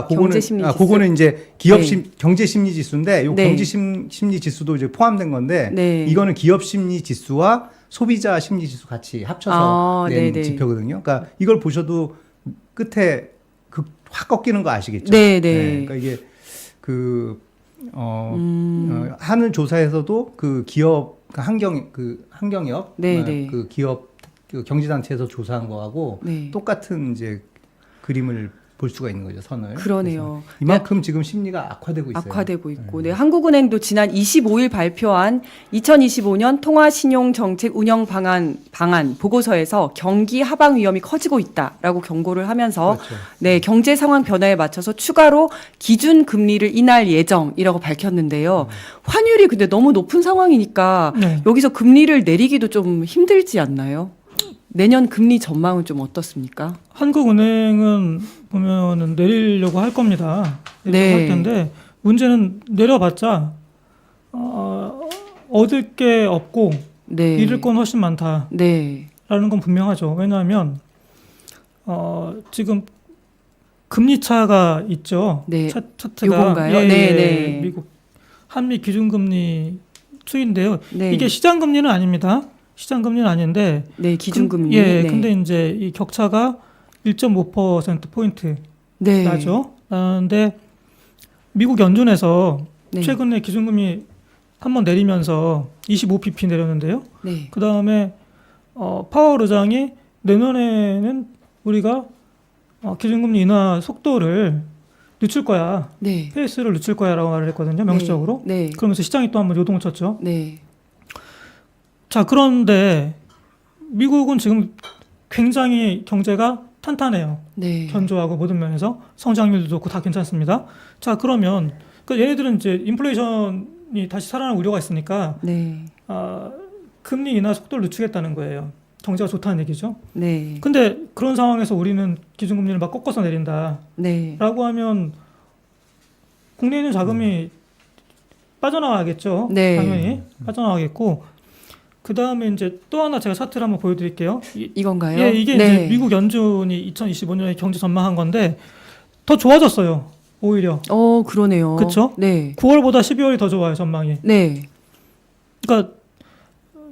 그거는, 경제 심리 지수? 그거는 이제 기업 네. 경제 심리 지수인데, 요 네. 경제 심리 지수도 이제 포함된 건데, 네. 이거는 기업 심리 지수와 소비자 심리 지수 같이 합쳐서 낸 네네. 지표거든요. 그러니까 이걸 보셔도 끝에 확 꺾이는 거 아시겠죠? 네네. 그러니까 이게 하는 조사에서도 그 기업 환경협, 네네. 그 기업 경제단체에서 조사한 거하고 네. 똑같은 이제 그림을 볼 수가 있는 거죠, 선을. 그러네요. 그래서 이만큼 지금 심리가 악화되고 있어요. 악화되고 있고, 네, 한국은행도 지난 25일 발표한 2025년 통화신용정책 운영 방안 보고서에서 경기 하방 위험이 커지고 있다라고 경고를 하면서 그렇죠. 네, 경제 상황 변화에 맞춰서 추가로 기준 금리를 인하할 예정이라고 밝혔는데요. 환율이 근데 너무 높은 상황이니까 네. 여기서 금리를 내리기도 좀 힘들지 않나요? 내년 금리 전망은 좀 어떻습니까? 한국은행은 보면은 내리려고 할 겁니다. 내리려고 네. 할 텐데 문제는 내려봤자 얻을 게 없고 네. 잃을 건 훨씬 많다라는 네. 건 분명하죠. 왜냐하면 지금 금리 차가 있죠. 네. 차트가 요건가요? 예, 네, 예. 네. 미국 한미 기준금리 추인데요. 네. 이게 시장금리는 아닙니다. 시장금리는 아닌데 네, 기준금리. 예, 네. 근데 이제 이 격차가 1.5% 포인트 네. 나죠. 그런데 미국 연준에서 네. 최근에 기준금리 한번 내리면서 25pp 내렸는데요. 네. 그 다음에 파월 의장이 내년에는 우리가 기준금리 인하 속도를 늦출 거야. 네. 페이스를 늦출 거야라고 말을 했거든요. 명시적으로. 네. 그러면서 시장이 또 한번 요동을 쳤죠. 네. 자, 그런데 미국은 지금 굉장히 경제가 탄탄해요. 네. 견조하고 모든 면에서 성장률도 좋고 다 괜찮습니다. 자, 그러면 얘네들은 이제 인플레이션이 다시 살아날 우려가 있으니까 네. 금리 인하 속도를 늦추겠다는 거예요. 경제가 좋다는 얘기죠. 네. 근데 그런 상황에서 우리는 기준금리를 막 꺾어서 내린다라고 네. 하면 국내에 있는 자금이 빠져나가겠죠. 네. 당연히 빠져나가겠고 그 다음에 이제 또 하나 제가 차트를 한번 보여드릴게요. 이건가요? 예, 이게 네. 이제 미국 연준이 2025년에 경제 전망한 건데 더 좋아졌어요. 오히려. 그러네요. 그쵸? 네. 9월보다 12월이 더 좋아요, 전망이. 네. 그러니까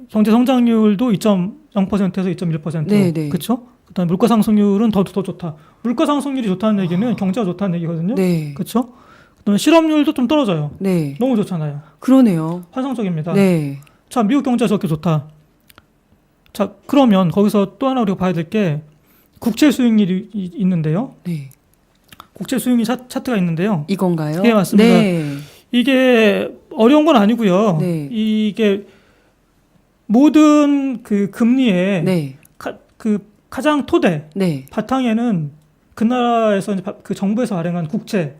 경제 성장률도 2.0%에서 2.1%. 네, 네. 그렇죠? 그다음에 물가 상승률은 더 좋다. 물가 상승률이 좋다는 얘기는 경제가 좋다는 얘기거든요. 네. 그렇죠? 그다음에 실업률도 좀 떨어져요. 네. 너무 좋잖아요. 그러네요. 환상적입니다. 네. 자, 미국 경제가 저렇게 좋다. 자, 그러면 거기서 또 하나 우리가 봐야 될 게 국채 수익률이 있는데요. 네. 국채 수익률 차트가 있는데요. 이건가요? 예, 맞습니다. 네. 이게 어려운 건 아니고요. 네. 이게 모든 그 금리의 네. 가장 토대 네. 바탕에는 그 나라에서 이제 그 정부에서 발행한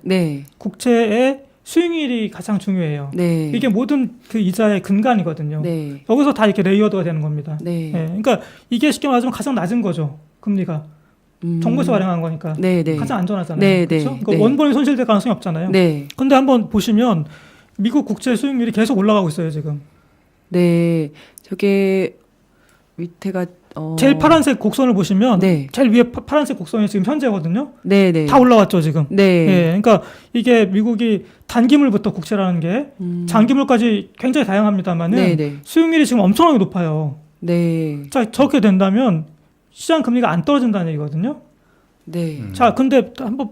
네. 국채의 수익률이 가장 중요해요. 네. 이게 모든 그 이자의 근간이거든요. 네. 여기서 다 이렇게 레이어드가 되는 겁니다. 네. 예, 그러니까 이게 쉽게 말하자면 가장 낮은 거죠. 금리가. 정부에서 발행한 거니까. 네, 네. 가장 안전하잖아요. 네, 그렇죠? 네. 그러니까 네. 원본이 손실될 가능성이 없잖아요. 네. 근데 한번 보시면 미국 국채 수익률이 계속 올라가고 있어요, 지금. 네. 저게 밑에가 제일 파란색 곡선을 보시면 네. 제일 위에 파란색 곡선이 지금 현재거든요. 네, 네. 다 올라왔죠, 지금. 네. 예, 그러니까 이게 미국이 단기물부터 국채라는 게 장기물까지 굉장히 다양합니다만은 네, 네. 수익률이 지금 엄청나게 높아요. 네. 자, 저렇게 된다면 시장 금리가 안 떨어진다는 얘기거든요. 네. 자, 근데 한번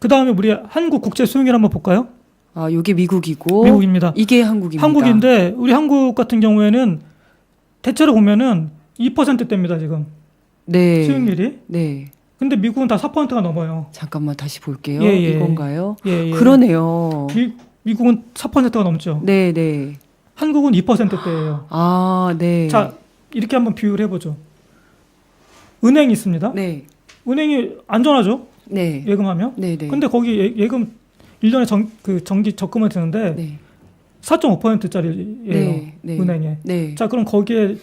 그 다음에 우리 한국 국채 수익률 한번 볼까요? 요게 미국이고 미국입니다. 이게 한국입니다. 한국인데 우리 한국 같은 경우에는 대체로 보면은 2%대입니다, 지금. 네. 수익률이. 네. 근데 미국은 다 4%가 넘어요. 잠깐만 다시 볼게요. 예, 예. 이건가요? 예. 그러네요. 미국은 4%가 넘죠. 네, 네. 한국은 2%대예요. 네. 자, 이렇게 한번 비교를 해보죠. 은행이 있습니다. 네. 은행이 안전하죠. 네. 예금하면. 네, 네. 근데 거기 예금 1년에 정기 적금을 드는데 네. 4.5%짜리예요. 네, 네. 은행에. 네. 자, 그럼 거기에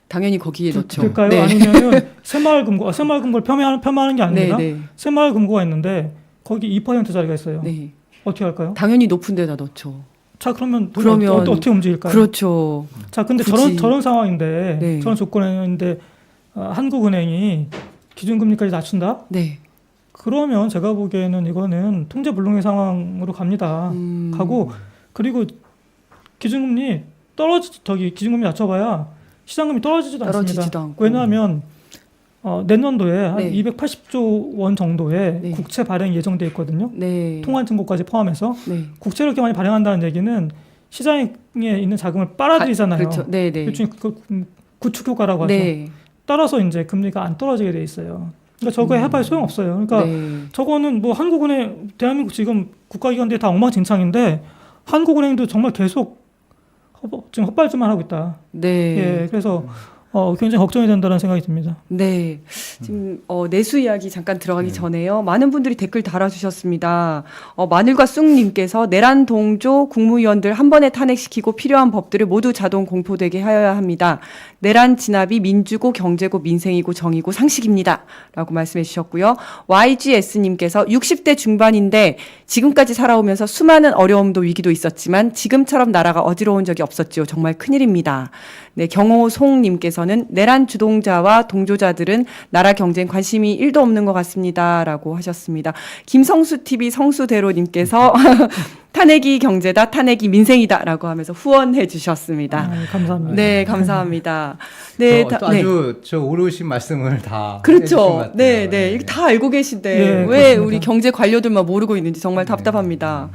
당연히 거기에 넣죠. 될까요? 네. 아니면은 새마을금고를 폄하하는 게 아닙니다. 네, 네. 새마을금고가 있는데 거기 2%짜리가 있어요. 네. 어떻게 할까요? 당연히 높은 데다 넣죠. 자, 그러면 어떻게 움직일까요? 그렇죠. 자, 근데 굳이. 저런 상황인데, 네. 저런 조건인데, 한국은행이 기준금리까지 낮춘다? 네. 그러면 제가 보기에는 이거는 통제불능의 상황으로 갑니다. 가고, 그리고 기준금리 기준금리 낮춰봐야 시장금리 떨어지지도 않습니다. 않고. 왜냐하면, 내년도에 한 네. 280조 원 정도의 네. 국채 발행이 예정돼 있거든요. 네. 통화증보까지 포함해서. 네. 국채를 이렇게 많이 발행한다는 얘기는 시장에 있는 자금을 빨아들이잖아요. 그렇죠. 네, 네. 일종의 구축 효과라고 하죠. 네. 따라서 이제 금리가 안 떨어지게 돼 있어요. 그러니까 저거 해봐야 소용없어요. 그러니까 네. 저거는 뭐 한국은행, 대한민국 지금 국가기관들이 다 엉망진창인데 한국은행도 정말 계속 지금 헛발질만 하고 있다. 네. 예, 그래서 굉장히 걱정이 된다는 생각이 듭니다. 네. 지금 내수 이야기 잠깐 들어가기 전에요. 많은 분들이 댓글 달아주셨습니다. 마늘과 쑥님께서 내란 동조 국무위원들 한 번에 탄핵시키고 필요한 법들을 모두 자동 공포되게 하여야 합니다. 내란 진압이 민주고 경제고 민생이고 정의고 상식입니다. 라고 말씀해 주셨고요. YGS님께서 60대 중반인데 지금까지 살아오면서 수많은 어려움도 위기도 있었지만 지금처럼 나라가 어지러운 적이 없었죠. 정말 큰일입니다. 네, 경호송님께서는 내란 주동자와 동조자들은 나라 경제에 관심이 1도 없는 것 같습니다. 라고 하셨습니다. 김성수TV 성수대로님께서 탄핵이 경제다, 탄핵이 민생이다. 라고 하면서 후원해 주셨습니다. 감사합니다. 네, 감사합니다. 네, 또 아주 저 오르신 말씀을 다 해주신 것 그렇죠. 같아요. 네, 네. 이게 다 알고 계신데 네, 왜 그렇습니다. 우리 경제 관료들만 모르고 있는지 정말 답답합니다.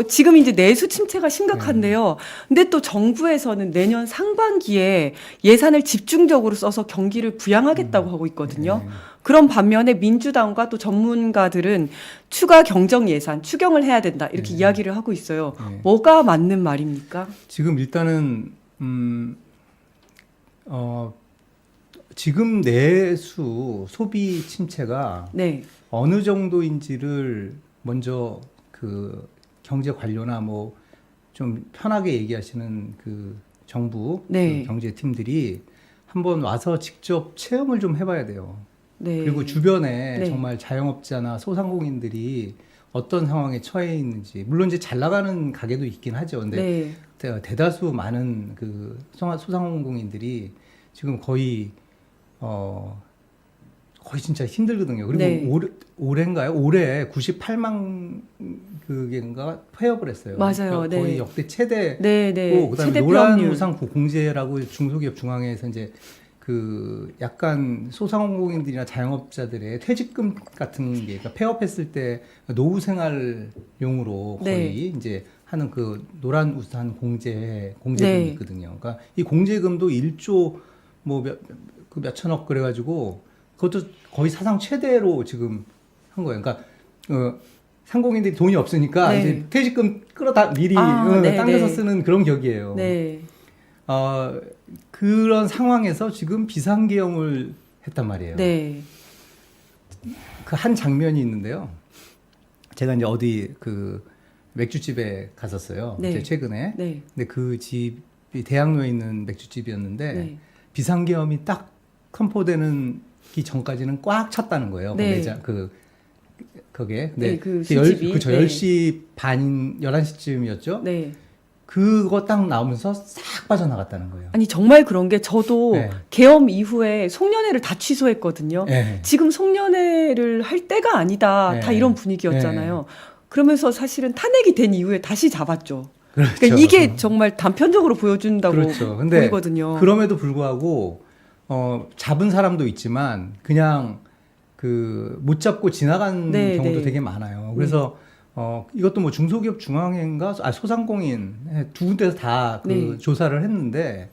지금 이제 내수 침체가 심각한데요. 근데 또 정부에서는 내년 상반기에 예산을 집중적으로 써서 경기를 부양하겠다고 하고 있거든요. 그런 반면에 민주당과 또 전문가들은 추가 경정 예산, 추경을 해야 된다. 이렇게 이야기를 하고 있어요. 뭐가 맞는 말입니까? 지금 일단은 지금 내수 소비 침체가 네. 어느 정도인지를 먼저 그 경제 관료나 뭐 좀 편하게 얘기하시는 그 정부 네. 그 경제팀들이 한번 와서 직접 체험을 좀 해봐야 돼요. 네. 그리고 주변에 네. 정말 자영업자나 소상공인들이 어떤 상황에 처해 있는지, 물론 이제 잘 나가는 가게도 있긴 하죠. 근데 네. 대다수 많은 그 소상공인들이 지금 거의 진짜 힘들거든요. 그리고 네. 올해인가요? 올해 98만 그게인가 폐업을 했어요. 맞아요. 그러니까 거의 네. 역대 최대. 네, 네. 그다음에 최대 노란 폐업률. 우상 공제라고 중소기업 중앙회에서 이제 그 약간 소상공인들이나 자영업자들의 퇴직금 같은 게 그러니까 폐업했을 때 노후 생활용으로 거의 네. 이제 하는 그 노란 우산 공제금이 네. 있거든요. 그러니까 이 공제금도 1조 뭐 몇천억 그래가지고 그것도 거의 사상 최대로 지금 한 거예요. 그러니까 상공인들이 돈이 없으니까 네. 이제 퇴직금 끌어다 미리 네, 당겨서 네. 쓰는 그런 격이에요. 네. 그런 상황에서 지금 비상계엄을 했단 말이에요. 네. 그 한 장면이 있는데요. 제가 이제 어디 그 맥주집에 갔었어요. 네. 이제 최근에. 네. 근데 그 집이 대학로에 있는 맥주집이었는데 네. 비상계엄이 딱 선포되는 기 전까지는 꽉 찼다는 거예요. 네. 그 매장 그게. 네, 그 술집이. 그저 10시 반 11시쯤이었죠. 네. 그거 딱 나오면서 싹 빠져나갔다는 거예요. 아니 정말 그런 게 저도 네. 계엄 이후에 송년회를 다 취소했거든요. 네. 지금 송년회를 할 때가 아니다. 네. 다 이런 분위기였잖아요. 그러면서 사실은 탄핵이 된 이후에 다시 잡았죠. 그렇죠. 그러니까 이게 정말 단편적으로 보여준다고 그렇죠. 근데 보이거든요. 그럼에도 불구하고 잡은 사람도 있지만 그냥 그 못 잡고 지나간 네, 경우도 네. 되게 많아요. 그래서 이것도 뭐 중소기업 중앙회인가 소상공인 두 군데서 다 그 네. 조사를 했는데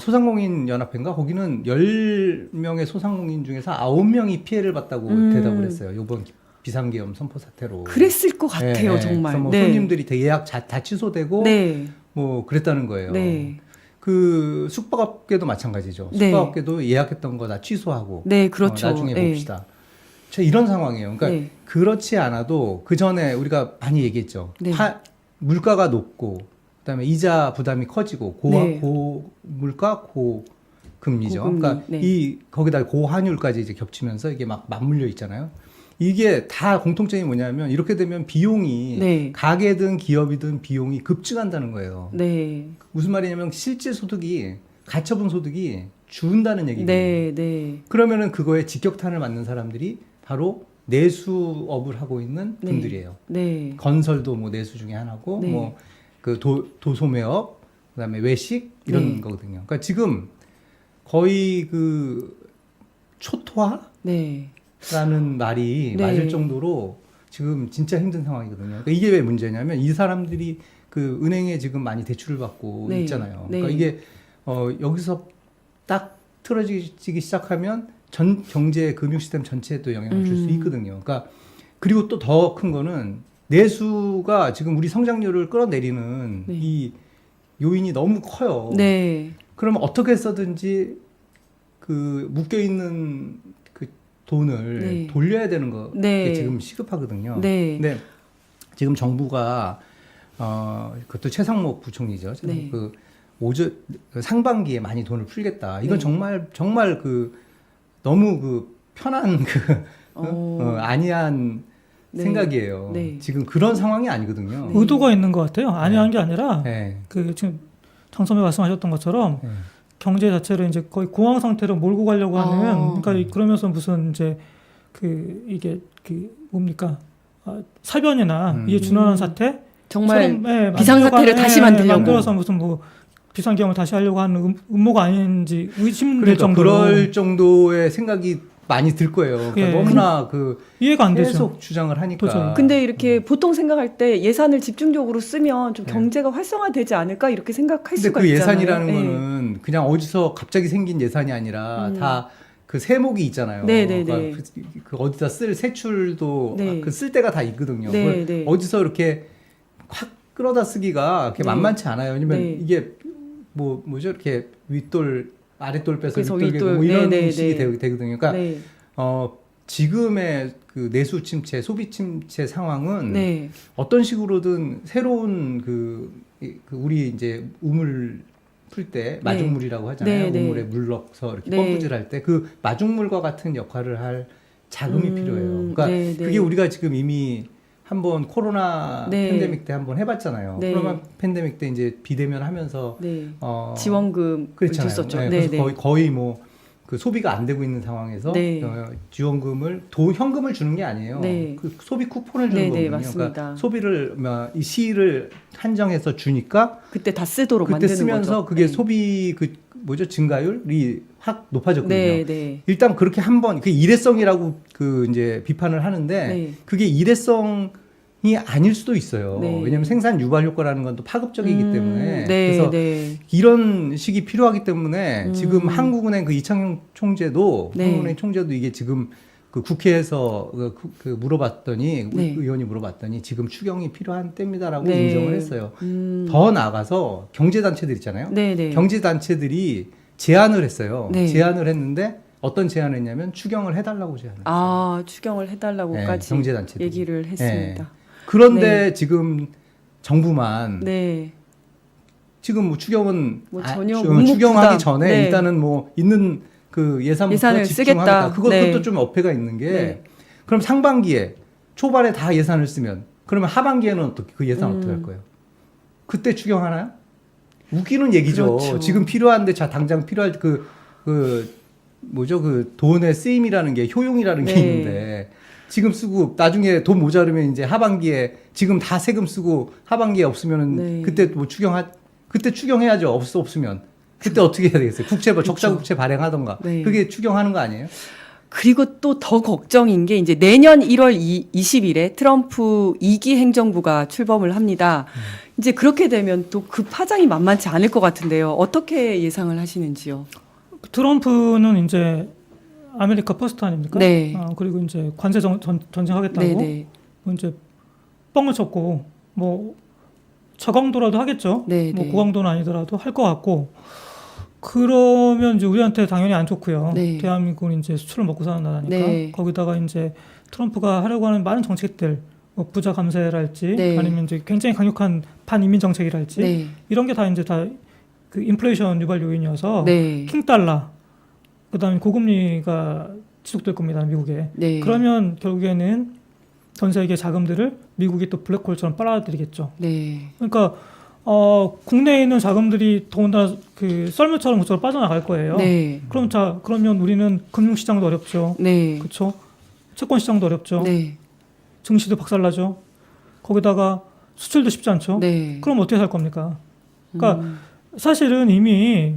소상공인 연합회인가 거기는 10명의 소상공인 중에서 9명이 피해를 봤다고 대답을 했어요. 이번 비상계엄 선포 사태로. 그랬을 것 같아요, 네, 정말. 그래서 뭐 네. 손님들이 예약 다 취소되고 네. 뭐 그랬다는 거예요. 네. 그 숙박업계도 마찬가지죠. 네. 숙박업계도 예약했던 거 다 취소하고. 네, 그렇죠. 나중에 네. 봅시다. 이런 상황이에요. 그러니까 네. 그렇지 않아도 그 전에 우리가 많이 얘기했죠. 네. 물가가 높고 그다음에 이자 부담이 커지고 네. 고물가 고금리죠. 고금리, 그러니까 네. 이 거기다 고환율까지 이제 겹치면서 이게 막 맞물려 있잖아요. 이게 다 공통점이 뭐냐면 이렇게 되면 비용이 네. 가게든 기업이든 비용이 급증한다는 거예요. 네. 무슨 말이냐면 실제 소득이 가처분 소득이 줄는다는 얘기거든요. 네, 네. 그러면은 그거에 직격탄을 맞는 사람들이 바로 내수업을 하고 있는 네. 분들이에요. 네. 건설도 뭐 내수 중에 하나고 네. 뭐 그 도소매업 그다음에 외식 이런 네. 거거든요. 그러니까 지금 거의 그 초토화 네. 라는 말이 네. 맞을 정도로 지금 진짜 힘든 상황이거든요. 그러니까 이게 왜 문제냐면 이 사람들이 그 은행에 지금 많이 대출을 받고 네. 있잖아요. 네. 그러니까 이게 여기서 딱 틀어지기 시작하면 전 경제 금융 시스템 전체에 또 영향을 줄 수 있거든요. 그러니까 그리고 또 더 큰 거는 내수가 지금 우리 성장률을 끌어내리는 네. 이 요인이 너무 커요. 네. 그러면 어떻게 해서든지 그 묶여 있는 그 돈을 네. 돌려야 되는 거 네. 지금 시급하거든요. 네. 근데 지금 정부가 그것도 최상목 부총리죠. 네. 그 상반기에 많이 돈을 풀겠다. 이건 네. 정말 그 너무 그 편한 안이한 네. 생각이에요. 네. 지금 그런 상황이 아니거든요. 네. 의도가 있는 것 같아요. 아니한 게 아니라 네. 그 지금 장선배 말씀하셨던 것처럼 네. 경제 자체를 이제 거의 공황 상태로 몰고 가려고 하는 그러니까 그러면서 무슨 이제 그 이게 그 뭡니까 사변이나 이에 준하는 사태 정말 예, 비상사태를 다시 만들려고. 만들어서 무슨 뭐 비상경을 다시 하려고 하는 음모가 아닌지 의심될 그러니까 정도로 그럴 정도의 생각이 많이 들 거예요. 그러니까 예. 너무나 그 이해가 안 되죠. 계속 주장을 하니까. 도저히. 근데 이렇게 보통 생각할 때 예산을 집중적으로 쓰면 좀 네. 경제가 활성화되지 않을까 이렇게 생각할 근데 수가 그 있잖아요. 예산이라는 네. 거는 그냥 어디서 갑자기 생긴 예산이 아니라 다 그 세목이 있잖아요. 네네네. 그러니까 그 어디다 쓸 세출도 네. 그 쓸 때가 다 있거든요. 네, 그걸 네. 어디서 이렇게 확 끌어다 쓰기가 그렇게 네. 만만치 않아요. 왜냐면 네. 이게 뭐죠 이렇게 윗돌 아랫돌 빼서 그래서 윗돌 윗돌. 뭐 이런 네, 네, 식이 네. 되거든요. 그러니까 네. 지금의 그 내수 침체, 소비 침체 상황은 네. 어떤 식으로든 새로운 그 우리 이제 우물 풀 때 마중물이라고 하잖아요. 네, 네. 우물에 물 넣어서 이렇게 네. 펌프질 할 때 그 마중물과 같은 역할을 할 자금이 필요해요. 그러니까 네, 네. 그게 우리가 지금 이미 한번 코로나 네. 팬데믹 때 한번 해봤잖아요. 네. 코로나 팬데믹 때 이제 비대면 하면서 네. 지원금 그렇잖아요. 줬었죠. 네, 네, 그래서 네. 거의 뭐 그 소비가 안 되고 있는 상황에서 네. 지원금을 현금을 주는 게 아니에요. 네. 그 소비 쿠폰을 주는 네, 네, 거거든요. 맞습니다. 그러니까 소비를 이 시일을 한정해서 주니까 그때 다 쓰도록 그때 만드는 쓰면서 거죠. 그게 네. 소비 증가율이 확 높아졌거든요. 네, 네. 일단 그렇게 한번 그 일회성이라고 그 이제 비판을 하는데 네. 그게 일회성이 아닐 수도 있어요. 네. 왜냐하면 생산 유발 효과라는 건 또 파급적이기 때문에 네, 그래서 네. 이런 식이 필요하기 때문에 지금 한국은행 그 이창용 총재도 네. 한국은행 총재도 이게 지금 그 국회에서 그 물어봤더니 네. 의원이 물어봤더니 지금 추경이 필요한 때입니다라고 네. 인정을 했어요. 더 나아가서 경제단체들 있잖아요. 네, 네. 경제단체들이 제안을 했어요. 네. 제안을 했는데 어떤 제안을 했냐면 추경을 해달라고 제안했어요. 추경을 해달라고까지 네, 경제단체들이. 얘기를 했습니다. 그런데 지금 정부만 네. 지금 뭐 추경은 뭐 전혀 추경하기 전에 네. 일단은 뭐 있는 그 예산부터 예산을 집중하겠다. 쓰겠다. 그것도 네. 좀 어폐가 있는 게 네. 그럼 상반기에 초반에 다 예산을 쓰면 그러면 하반기에는 어떻게 그 예산 어떻게 할 거예요? 그때 추경하나요? 웃기는 얘기죠. 그렇죠. 지금 필요한데 당장 필요할 그 뭐죠 그 돈의 쓰임이라는 게 효용이라는 게 네. 있는데 지금 쓰고 나중에 돈 모자르면 이제 하반기에 지금 다 세금 쓰고 하반기에 없으면은 네. 그때 뭐 그때 추경해야죠. 없으면 그때 어떻게 해야 되겠어요? 적자 국채 발행하던가 네. 그게 추경하는 거 아니에요? 그리고 또 더 걱정인 게 이제 내년 1월 20일에 트럼프 2기 행정부가 출범을 합니다. 이제 그렇게 되면 또 그 파장이 만만치 않을 것 같은데요. 어떻게 예상을 하시는지요? 트럼프는 이제 아메리카 퍼스트 아닙니까? 네. 그리고 이제 관세 전쟁하겠다고 네, 네. 이제 뻥을 쳤고 뭐 저강도라도 하겠죠. 네, 뭐 네. 고강도는 아니더라도 할 것 같고 그러면 이제 우리한테 당연히 안 좋고요. 네. 대한민국은 이제 수출을 먹고 사는 나라니까 네. 거기다가 이제 트럼프가 하려고 하는 많은 정책들 뭐 부자 감세랄지 네. 아니면 이제 굉장히 강력한 반이민 정책이랄지 네. 이런 게 다 이제 다 그 인플레이션 유발 요인이어서 네. 킹달러 그다음에 고금리가 지속될 겁니다. 미국에. 네. 그러면 결국에는 전 세계 자금들을 미국이 또 블랙홀처럼 빨아들이겠죠. 네. 그러니까 국내에 있는 자금들이 더군다나 그 썰물처럼 그쪽으로 빠져나갈 거예요. 네. 그러면 우리는 금융시장도 어렵죠. 네. 그렇죠. 채권시장도 어렵죠. 네. 증시도 박살나죠. 거기다가 수출도 쉽지 않죠. 네. 그럼 어떻게 살 겁니까? 그러니까 사실은 이미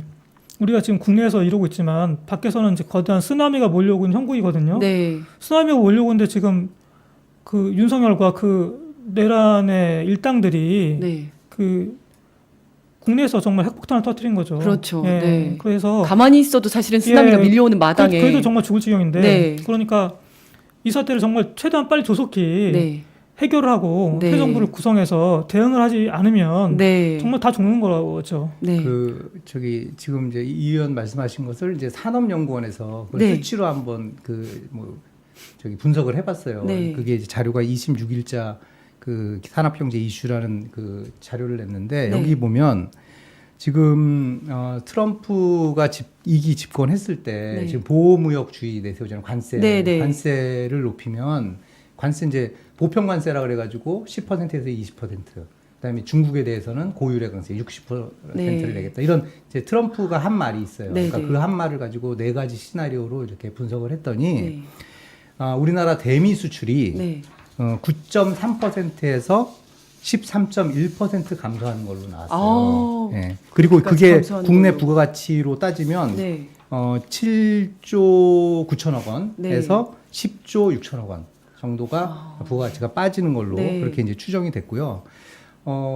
우리가 지금 국내에서 이러고 있지만 밖에서는 이제 거대한 쓰나미가 몰려오고 있는 형국이거든요. 네. 쓰나미가 몰려오고 있는데 지금 그 윤석열과 그 내란의 일당들이 네. 그 국내에서 정말 핵폭탄을 터뜨린 거죠. 그렇죠. 예. 네. 그래서 가만히 있어도 사실은 쓰나미가 예, 밀려오는 마당에. 그래도 정말 죽을 지경인데 네. 그러니까 이 사태를 정말 최대한 빨리 조속히 네. 해결을 하고 네. 새 정부를 구성해서 대응을 하지 않으면 네. 정말 다 죽는 거죠. 네. 지금 이제 이 의원 말씀하신 것을 이제 산업연구원에서 그 네. 수치로 한번 분석을 해봤어요. 네. 그게 이제 자료가 26일자 그 산업경제 이슈라는 그 자료를 냈는데 네. 여기 보면 지금 트럼프가 2기 집권했을 때 네. 지금 보호무역주의 내세우잖아요. 관세. 네, 네. 관세를 높이면 관세 이제 보편 관세라 그래가지고 10%에서 20%. 그다음에 중국에 대해서는 고율의 관세 60%를 네. 내겠다. 이런 이제 트럼프가 한 말이 있어요. 네, 그러니까 네. 그 한 말을 가지고 4가지 시나리오로 이렇게 분석을 했더니 네. 우리나라 대미 수출이 네. 9.3%에서 13.1% 감소하는 걸로 나왔어요. 아우. 예. 그리고 그러니까 그게 감소하는 국내 걸로. 부가가치로 따지면 네. 7조 9천억 네. 원에서 10조 6천억 원 정도가 부가가치가 빠지는 걸로 네. 그렇게 이제 추정이 됐고요.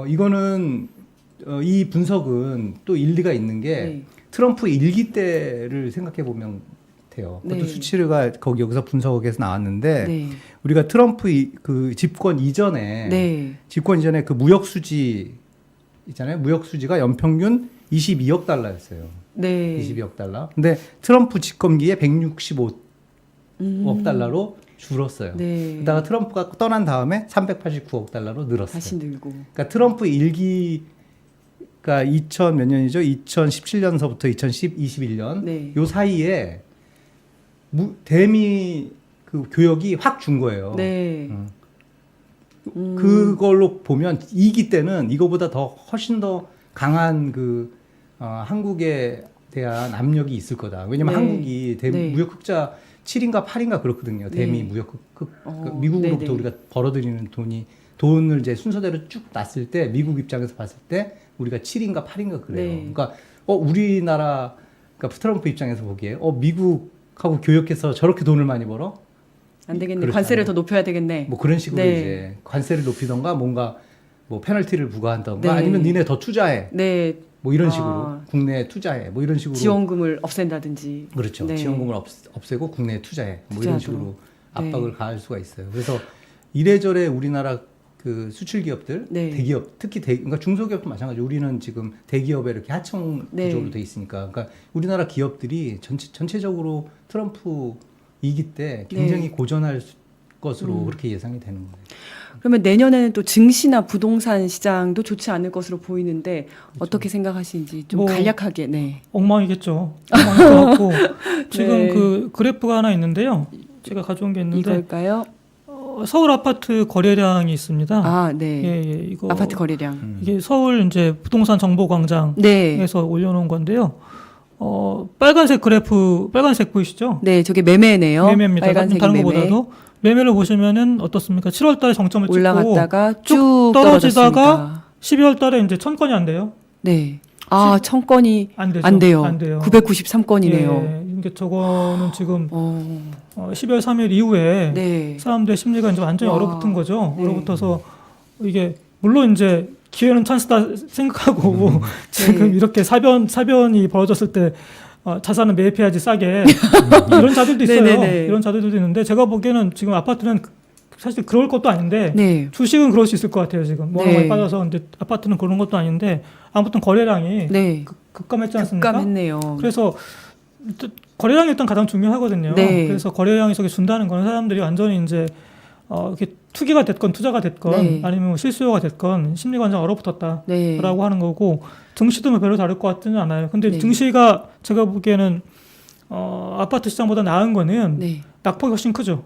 이거는 이 분석은 또 일리가 있는 게 네. 트럼프 일기 때를 생각해 보면 돼요. 그것도 네. 수치가 여기서 분석에서 나왔는데 네. 우리가 트럼프 그 집권 이전에 네. 그 무역 수지 있잖아요. 무역 수지가 연평균 22억 달러였어요. 네. 22억 달러. 근데 트럼프 집권기에 165억 달러로 줄었어요. 네. 그러다가 트럼프가 떠난 다음에 389억 달러로 늘었어요. 다시 늘고. 그러니까 트럼프 일기가 2000 몇 년이죠? 2017년서부터 2021년 네. 요 사이에 대미 그 교역이 확 준 거예요. 네. 그걸로 보면 2기 때는 이거보다 훨씬 더 강한 한국에 대한 압력이 있을 거다. 왜냐면 네. 한국이 네. 무역 흑자 7인가 8인가 그렇거든요. 대미 네. 무역 어, 미국으로부터 네네. 우리가 벌어들이는 돈을 이제 순서대로 쭉 놨을 때 미국 입장에서 봤을 때 우리가 7인가 8인가 그래요. 네. 그러니까 우리나라 그러니까 트럼프 입장에서 보기에 미국하고 교역해서 저렇게 돈을 많이 벌어? 안 되겠네. 그렇지 관세를 않아요. 더 높여야 되겠네. 뭐 그런 식으로 네. 이제 관세를 높이던가 뭔가 뭐 페널티를 부과한던가 네. 아니면 니네 더 투자해. 네. 뭐 이런 식으로 아. 국내에 투자해. 뭐 이런 식으로 지원금을 없앤다든지. 그렇죠. 네. 지원금을 없애고 국내에 투자해. 뭐 이런 투자하도록. 식으로 네. 압박을 가할 수가 있어요. 그래서 이래저래 우리나라 그 수출 기업들, 네. 대기업, 특히 그러니까 중소기업도 마찬가지로 우리는 지금 대기업에 이렇게 하청 네. 구조로 돼 있으니까, 그러니까 우리나라 기업들이 전체적으로 트럼프 2기 때 굉장히 네. 고전할 것으로 그렇게 예상이 되는 거예요. 그러면 내년에는 또 증시나 부동산 시장도 좋지 않을 것으로 보이는데 어떻게 생각하시는지 좀 뭐, 간략하게. 네. 엉망이겠죠. 엉망일 것 같고 지금 네. 그 그래프가 하나 있는데요. 제가 가져온 게 있는데 이걸까요? 서울 아파트 거래량이 있습니다. 아, 네. 예, 이거 아파트 거래량. 이게 서울 이제 부동산 정보광장에서 네. 올려놓은 건데요. 빨간색 그래프, 빨간색 보이시죠? 네, 저게 매매네요. 매매입니다. 빨간색이 다른 매매. 것보다도 매매를 보시면은 어떻습니까? 7월달에 정점을 찍고 올라갔다가 쭉 떨어지다가 떨어졌으니까. 12월달에 이제 1000건이 안 돼요. 네. 아, 1000건이 안 되죠. 안 돼요. 안 돼요. 993건이네요. 예, 이게 저거는 지금 12월 3일 이후에 네. 사람들의 심리가 이제 완전히 와. 얼어붙은 거죠. 네. 얼어붙어서 이게 물론 이제 기회는 찬스다 생각하고 지금 네. 이렇게 사변이 벌어졌을 때 자산을 매입해야지 싸게 이런 자들도 있어요. 네네네. 이런 자들도 있는데 제가 보기에는 지금 아파트는 사실 그럴 것도 아닌데 네. 주식은 그럴 수 있을 것 같아요. 지금 뭐 네. 많이 빠져서 근데 아파트는 그런 것도 아닌데 아무튼 거래량이 네. 급감했지 않습니까? 급감했네요. 그래서 거래량이 일단 가장 중요하거든요. 네. 그래서 거래량이 저기 준다는 거는 사람들이 완전히 이제 이렇게 투기가 됐건 투자가 됐건 네. 아니면 뭐 실수요가 됐건 심리가 완전 얼어붙었다라고 네. 하는 거고 증시도 뭐 별로 다를 것 같지는 않아요. 근데 네. 증시가 제가 보기에는 아파트 시장보다 나은 거는 네. 낙폭이 훨씬 크죠.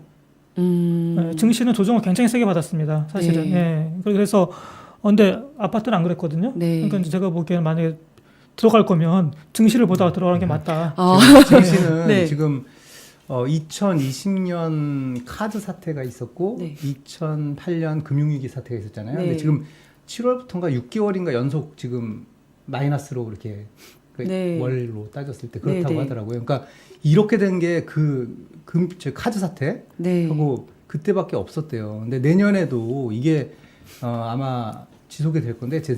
증시는 조정을 굉장히 세게 받았습니다. 사실은. 네. 그래서 근데 아파트는 안 그랬거든요. 네. 그러니까 이제 제가 보기에는 만약에 들어갈 거면 증시를 보다가 들어가는 게 맞다. 증시는 네. 지금 2020년 카드 사태가 있었고 네. 2008년 금융위기 사태가 있었잖아요. 네. 근데 지금 7월부터인가 6개월인가 연속 지금 마이너스로 그렇게 네. 월로 따졌을 때 그렇다고 네, 네. 하더라고요. 그러니까 이렇게 된 게 카드 사태 네. 하고 그때밖에 없었대요. 근데 내년에도 이게 아마 지속이 될 건데 제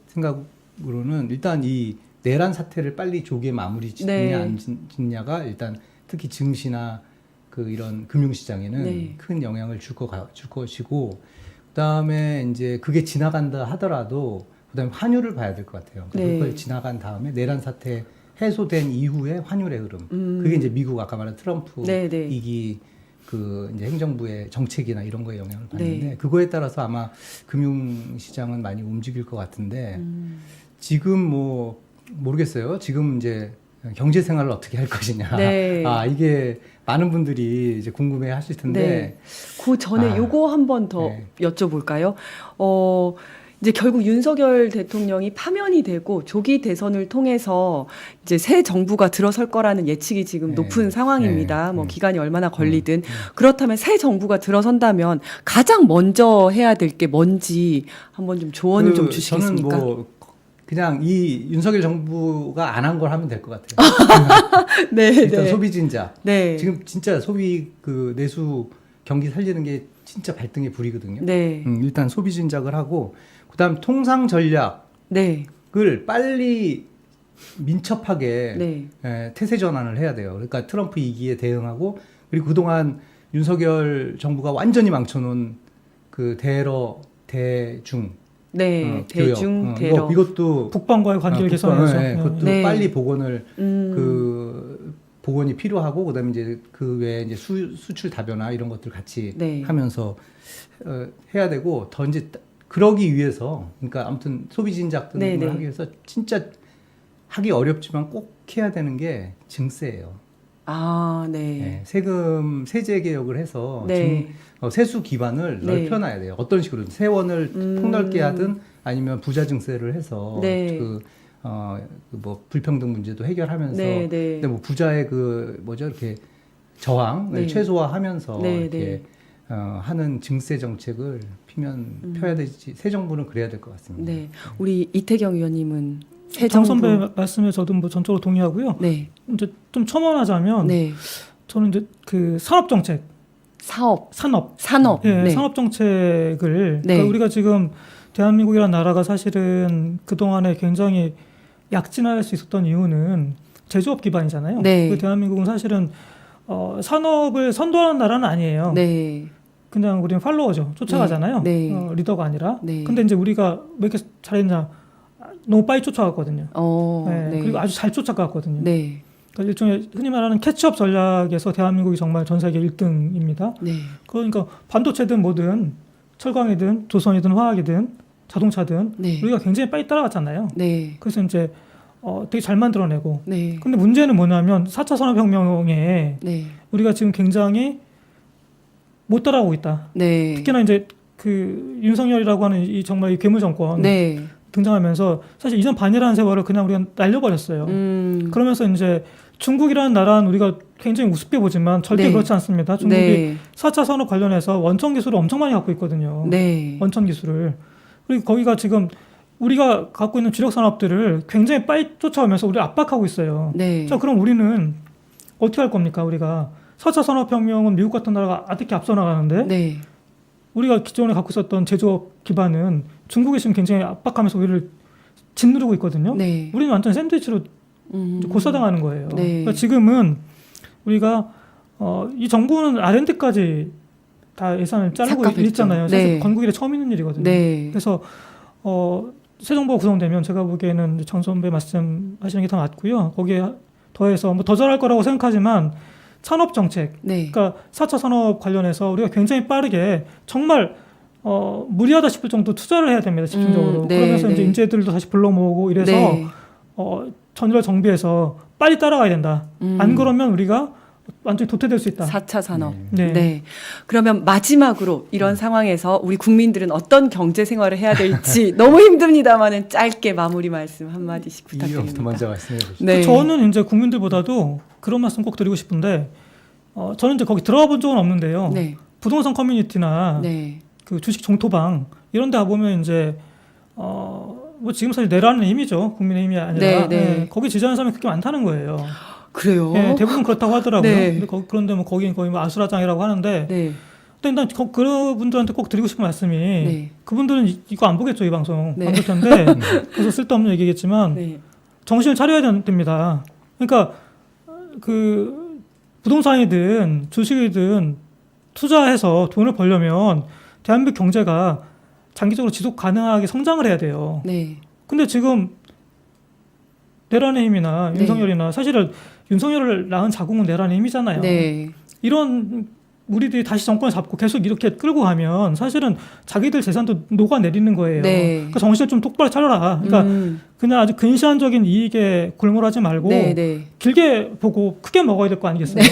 생각으로는 일단 이 내란 사태를 빨리 조기에 마무리 짓느냐 네. 안 짓느냐가 일단 특히 증시나 이런 금융시장에는 네. 큰 영향을 줄 것이고 그다음에 이제 그게 지나간다 하더라도 그다음에 환율을 봐야 될 것 같아요. 네. 그걸 지나간 다음에 내란 사태 해소된 이후에 환율의 흐름. 그게 이제 미국 아까 말한 트럼프 네, 네. 이기 이제 행정부의 정책이나 이런 거에 영향을 받는데 네. 그거에 따라서 아마 금융시장은 많이 움직일 것 같은데 지금 모르겠어요. 지금 이제 경제 생활을 어떻게 할 것이냐. 네. 이게 많은 분들이 이제 궁금해 하실 텐데. 그 전에 요거 한 번 더 네. 여쭤볼까요? 이제 결국 윤석열 대통령이 파면이 되고 조기 대선을 통해서 이제 새 정부가 들어설 거라는 예측이 지금 네. 높은 상황입니다. 네. 뭐 기간이 얼마나 걸리든. 그렇다면 새 정부가 들어선다면 가장 먼저 해야 될 게 뭔지 한번 좀 조언을 좀 주시겠습니까? 저는 그냥 이 윤석열 정부가 안 한 걸 하면 될 것 같아요. 네, 일단 네. 소비 진작. 네. 지금 진짜 소비 내수 경기 살리는 게 진짜 발등의 불이거든요. 네. 일단 소비 진작을 하고 그다음 통상 전략을 네. 빨리 민첩하게 네. 태세 전환을 해야 돼요. 그러니까 트럼프 2기에 대응하고 그리고 그동안 윤석열 정부가 완전히 망쳐놓은 대중 네. 교역. 대중 대러. 이것도 북방과의 관계를 개선해서 그것도 네. 빨리 복원을 음. 복원이 필요하고 그다음에 이제 그 외에 이제 수출 다변화 이런 것들 같이 네. 하면서 해야 되고 더 이제 그러기 위해서 그러니까 아무튼 소비 진작 등을 네, 네. 하기 위해서 진짜 하기 어렵지만 꼭 해야 되는 게 증세예요. 네. 세제 개혁을 해서 네. 세수 기반을 네. 넓혀놔야 돼요. 어떤 식으로 세원을 폭넓게 하든 아니면 부자 증세를 해서 네. 불평등 문제도 해결하면서 네, 네. 근데 부자의 이렇게 저항을 네. 최소화하면서 네, 이렇게 네. 하는 증세 정책을 펴야 되지. 새 정부는 그래야 될 것 같습니다. 네. 우리 이태경 의원님은 새 장 정부. 선배 말씀에 저도 전적으로 동의하고요. 네. 이제 좀 첨언하자면 네. 저는 이제 그 산업 정책, 산업, 네. 산업 정책을 네. 그러니까 우리가 지금 대한민국이라는 나라가 사실은 그 동안에 굉장히 약진할 수 있었던 이유는 제조업 기반이잖아요. 네. 그 대한민국은 사실은 산업을 선도하는 나라는 아니에요. 네. 그냥 우리는 팔로워죠. 쫓아가잖아요. 네. 리더가 아니라. 네. 근데 이제 우리가 왜 이렇게 잘했냐? 너무 빨리 쫓아갔거든요. 네. 그리고 아주 잘 쫓아갔거든요. 네. 그러니까 일종의 흔히 말하는 캐치업 전략에서 대한민국이 정말 전 세계 1등입니다. 네. 그러니까 반도체든 뭐든 철강이든 조선이든 화학이든 자동차든 네. 우리가 굉장히 빨리 따라갔잖아요. 네. 그래서 이제 되게 잘 만들어내고. 네. 근데 문제는 뭐냐면 4차 산업혁명에 네. 우리가 지금 굉장히 못 따라오고 있다. 네. 특히나 이제 그 윤석열이라고 하는 이 정말 이 괴물 정권 네. 등장하면서 사실 이전 반이라는 세월을 그냥 우리가 날려버렸어요. 그러면서 이제 중국이라는 나라는 우리가 굉장히 우습게 보지만 절대 네. 그렇지 않습니다. 중국이 네. 4차 산업 관련해서 원천 기술을 엄청 많이 갖고 있거든요. 네. 원천 기술을. 그리고 거기가 지금 우리가 갖고 있는 주력 산업들을 굉장히 빨리 쫓아오면서 우리를 압박하고 있어요. 네. 자, 그럼 우리는 어떻게 할 겁니까? 우리가 4차 산업혁명은 미국 같은 나라가 아득히 앞서 나가는데 네. 우리가 기존에 갖고 있었던 제조업 기반은 중국이 지금 굉장히 압박하면서 우리를 짓누르고 있거든요. 네. 우리는 완전 샌드위치로 고사당하는 거예요. 네. 그러니까 지금은 우리가 이 정부는 R&D까지 다 예산을 자르고 삭감했죠. 있잖아요. 사실 네. 건국 이래 처음 있는 일이거든요. 네. 그래서 새 정부가 구성되면 제가 보기에는 정 선배 말씀하시는 게 더 맞고요. 거기에 더해서 뭐 더 잘할 거라고 생각하지만 산업 정책, 네. 그러니까 4차 산업 관련해서 우리가 굉장히 빠르게 정말 무리하다 싶을 정도 투자를 해야 됩니다. 집중적으로. 네, 그러면서 네. 이제 인재들도 다시 불러 모으고 이래서 네. 전열을 정비해서 빨리 따라가야 된다. 안 그러면 우리가 완전히 도태될 수 있다. 4차 산업. 네. 네. 그러면 마지막으로 이런 상황에서 우리 국민들은 어떤 경제 생활을 해야 될지 너무 힘듭니다만은 짧게 마무리 말씀 한마디씩 부탁드립니다. 이부터 먼저 말씀해 주시죠. 네. 저는 이제 국민들보다도 그런 말씀 꼭 드리고 싶은데 저는 이제 거기 들어가 본 적은 없는데요. 네. 부동산 커뮤니티나 네. 그 주식 종토방 이런 데 가보면 이제 뭐 지금 사실 내라는 힘이죠. 국민의힘이 아니라 네, 네. 거기 지지하는 사람이 그렇게 많다는 거예요. 그래요? 예, 대부분 그렇다고 하더라고요. 네. 근데 그런데 뭐 거기는 거의 뭐 아수라장이라고 하는데 네. 근데 일단 그런 분들한테 꼭 드리고 싶은 말씀이 네. 그분들은 이거 안 보겠죠, 이 방송. 네. 안 볼 텐데 그래서 쓸데없는 얘기겠지만 네. 정신을 차려야 됩니다. 그러니까 그 부동산이든 주식이든 투자해서 돈을 벌려면 대한민국 경제가 장기적으로 지속 가능하게 성장을 해야 돼요. 네. 근데 지금 내란의 힘이나 네. 윤석열이나 사실은 윤석열을 낳은 자궁은 내란의 힘이잖아요. 네. 이런 우리들이 다시 정권을 잡고 계속 이렇게 끌고 가면 사실은 자기들 재산도 녹아내리는 거예요. 네. 그러니까 정신을 좀 똑바로 차려라. 그러니까 그냥 아주 근시안적인 이익에 골몰하지 말고 네. 네. 길게 보고 크게 먹어야 될 거 아니겠어요.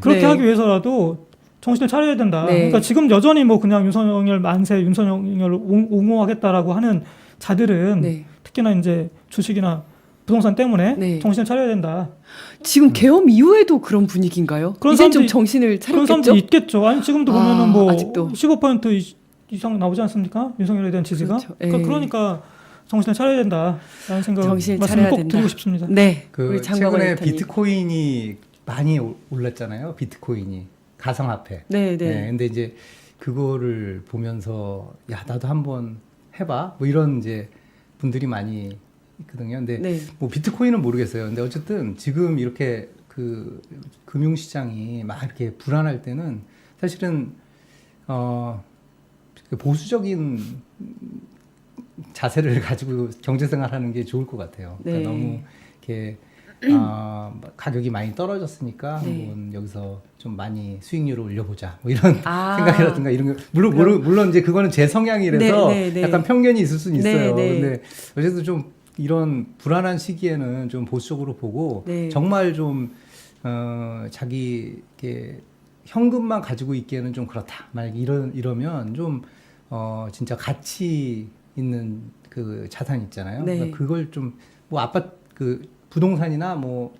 그렇게 네. 하기 위해서라도 정신을 차려야 된다. 네. 그러니까 지금 여전히 뭐 그냥 윤석열 만세, 윤석열을 옹호하겠다라고 하는 자들은 네. 특히나 이제 주식이나 부동산 때문에 네. 정신을 차려야 된다. 지금 계엄 이후에도 그런 분위기인가요? 그런 이제 좀 사람들이- 정신을 그런 차렸겠죠? 사람들이 있겠죠. 아니 지금도 보면은 뭐 아직도. 15% 이상 나오지 않습니까? 윤석열에 대한 지지가. 그렇죠. 그러니까 정신을 차려야 된다라는 생각을 정신을 말씀 차려야 꼭 된다. 드리고 싶습니다. 네. 그 우리 장광원 최근에 에디터님. 비트코인이 많이 올랐잖아요. 비트코인이 가상화폐. 네, 네. 근데 이제 그거를 보면서 야 나도 한번 해봐. 뭐 이런 이제 분들이 많이 있거든요. 근데 네. 뭐 비트코인은 모르겠어요. 근데 어쨌든 지금 이렇게 그 금융시장이 막 이렇게 불안할 때는 사실은 그 보수적인 자세를 가지고 경제생활하는 게 좋을 것 같아요. 그러니까 네. 너무 이렇게 가격이 많이 떨어졌으니까 네. 한번 여기서 좀 많이 수익률을 올려보자 뭐 이런 아. 생각이라든가 이런 거 물론 이제 그거는 제 성향이라서 네, 네, 네. 약간 편견이 있을 수는 있어요. 네, 네. 근데 어쨌든 좀 이런 불안한 시기에는 좀 보수적으로 보고 네. 정말 좀 자기 이렇게 현금만 가지고 있기에는 좀 그렇다. 만약 이러면 좀 진짜 가치 있는 그 자산 있잖아요. 네. 그러니까 그걸 좀 뭐 아파트 그 부동산이나 뭐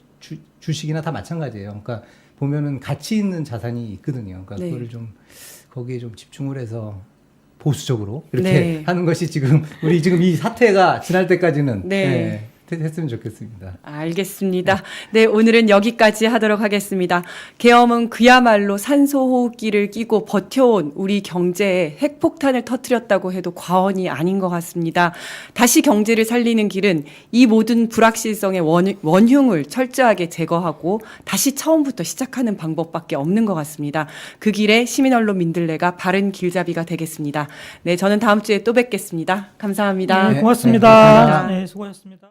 주식이나 다 마찬가지예요. 그러니까 보면은 가치 있는 자산이 있거든요. 그러니까 네. 그거를 좀 거기에 좀 집중을 해서 보수적으로 이렇게 네. 하는 것이 지금 우리 지금 이 사태가 지날 때까지는 네. 했으면 좋겠습니다. 알겠습니다. 네, 오늘은 여기까지 하도록 하겠습니다. 계엄은 그야말로 산소호흡기를 끼고 버텨온 우리 경제에 핵폭탄을 터뜨렸다고 해도 과언이 아닌 것 같습니다. 다시 경제를 살리는 길은 이 모든 불확실성의 원흉을 철저하게 제거하고 다시 처음부터 시작하는 방법밖에 없는 것 같습니다. 그 길에 시민언론 민들레가 바른 길잡이가 되겠습니다. 네, 저는 다음 주에 또 뵙겠습니다. 감사합니다. 네, 네, 고맙습니다. 감사합니다. 네, 수고하셨습니다.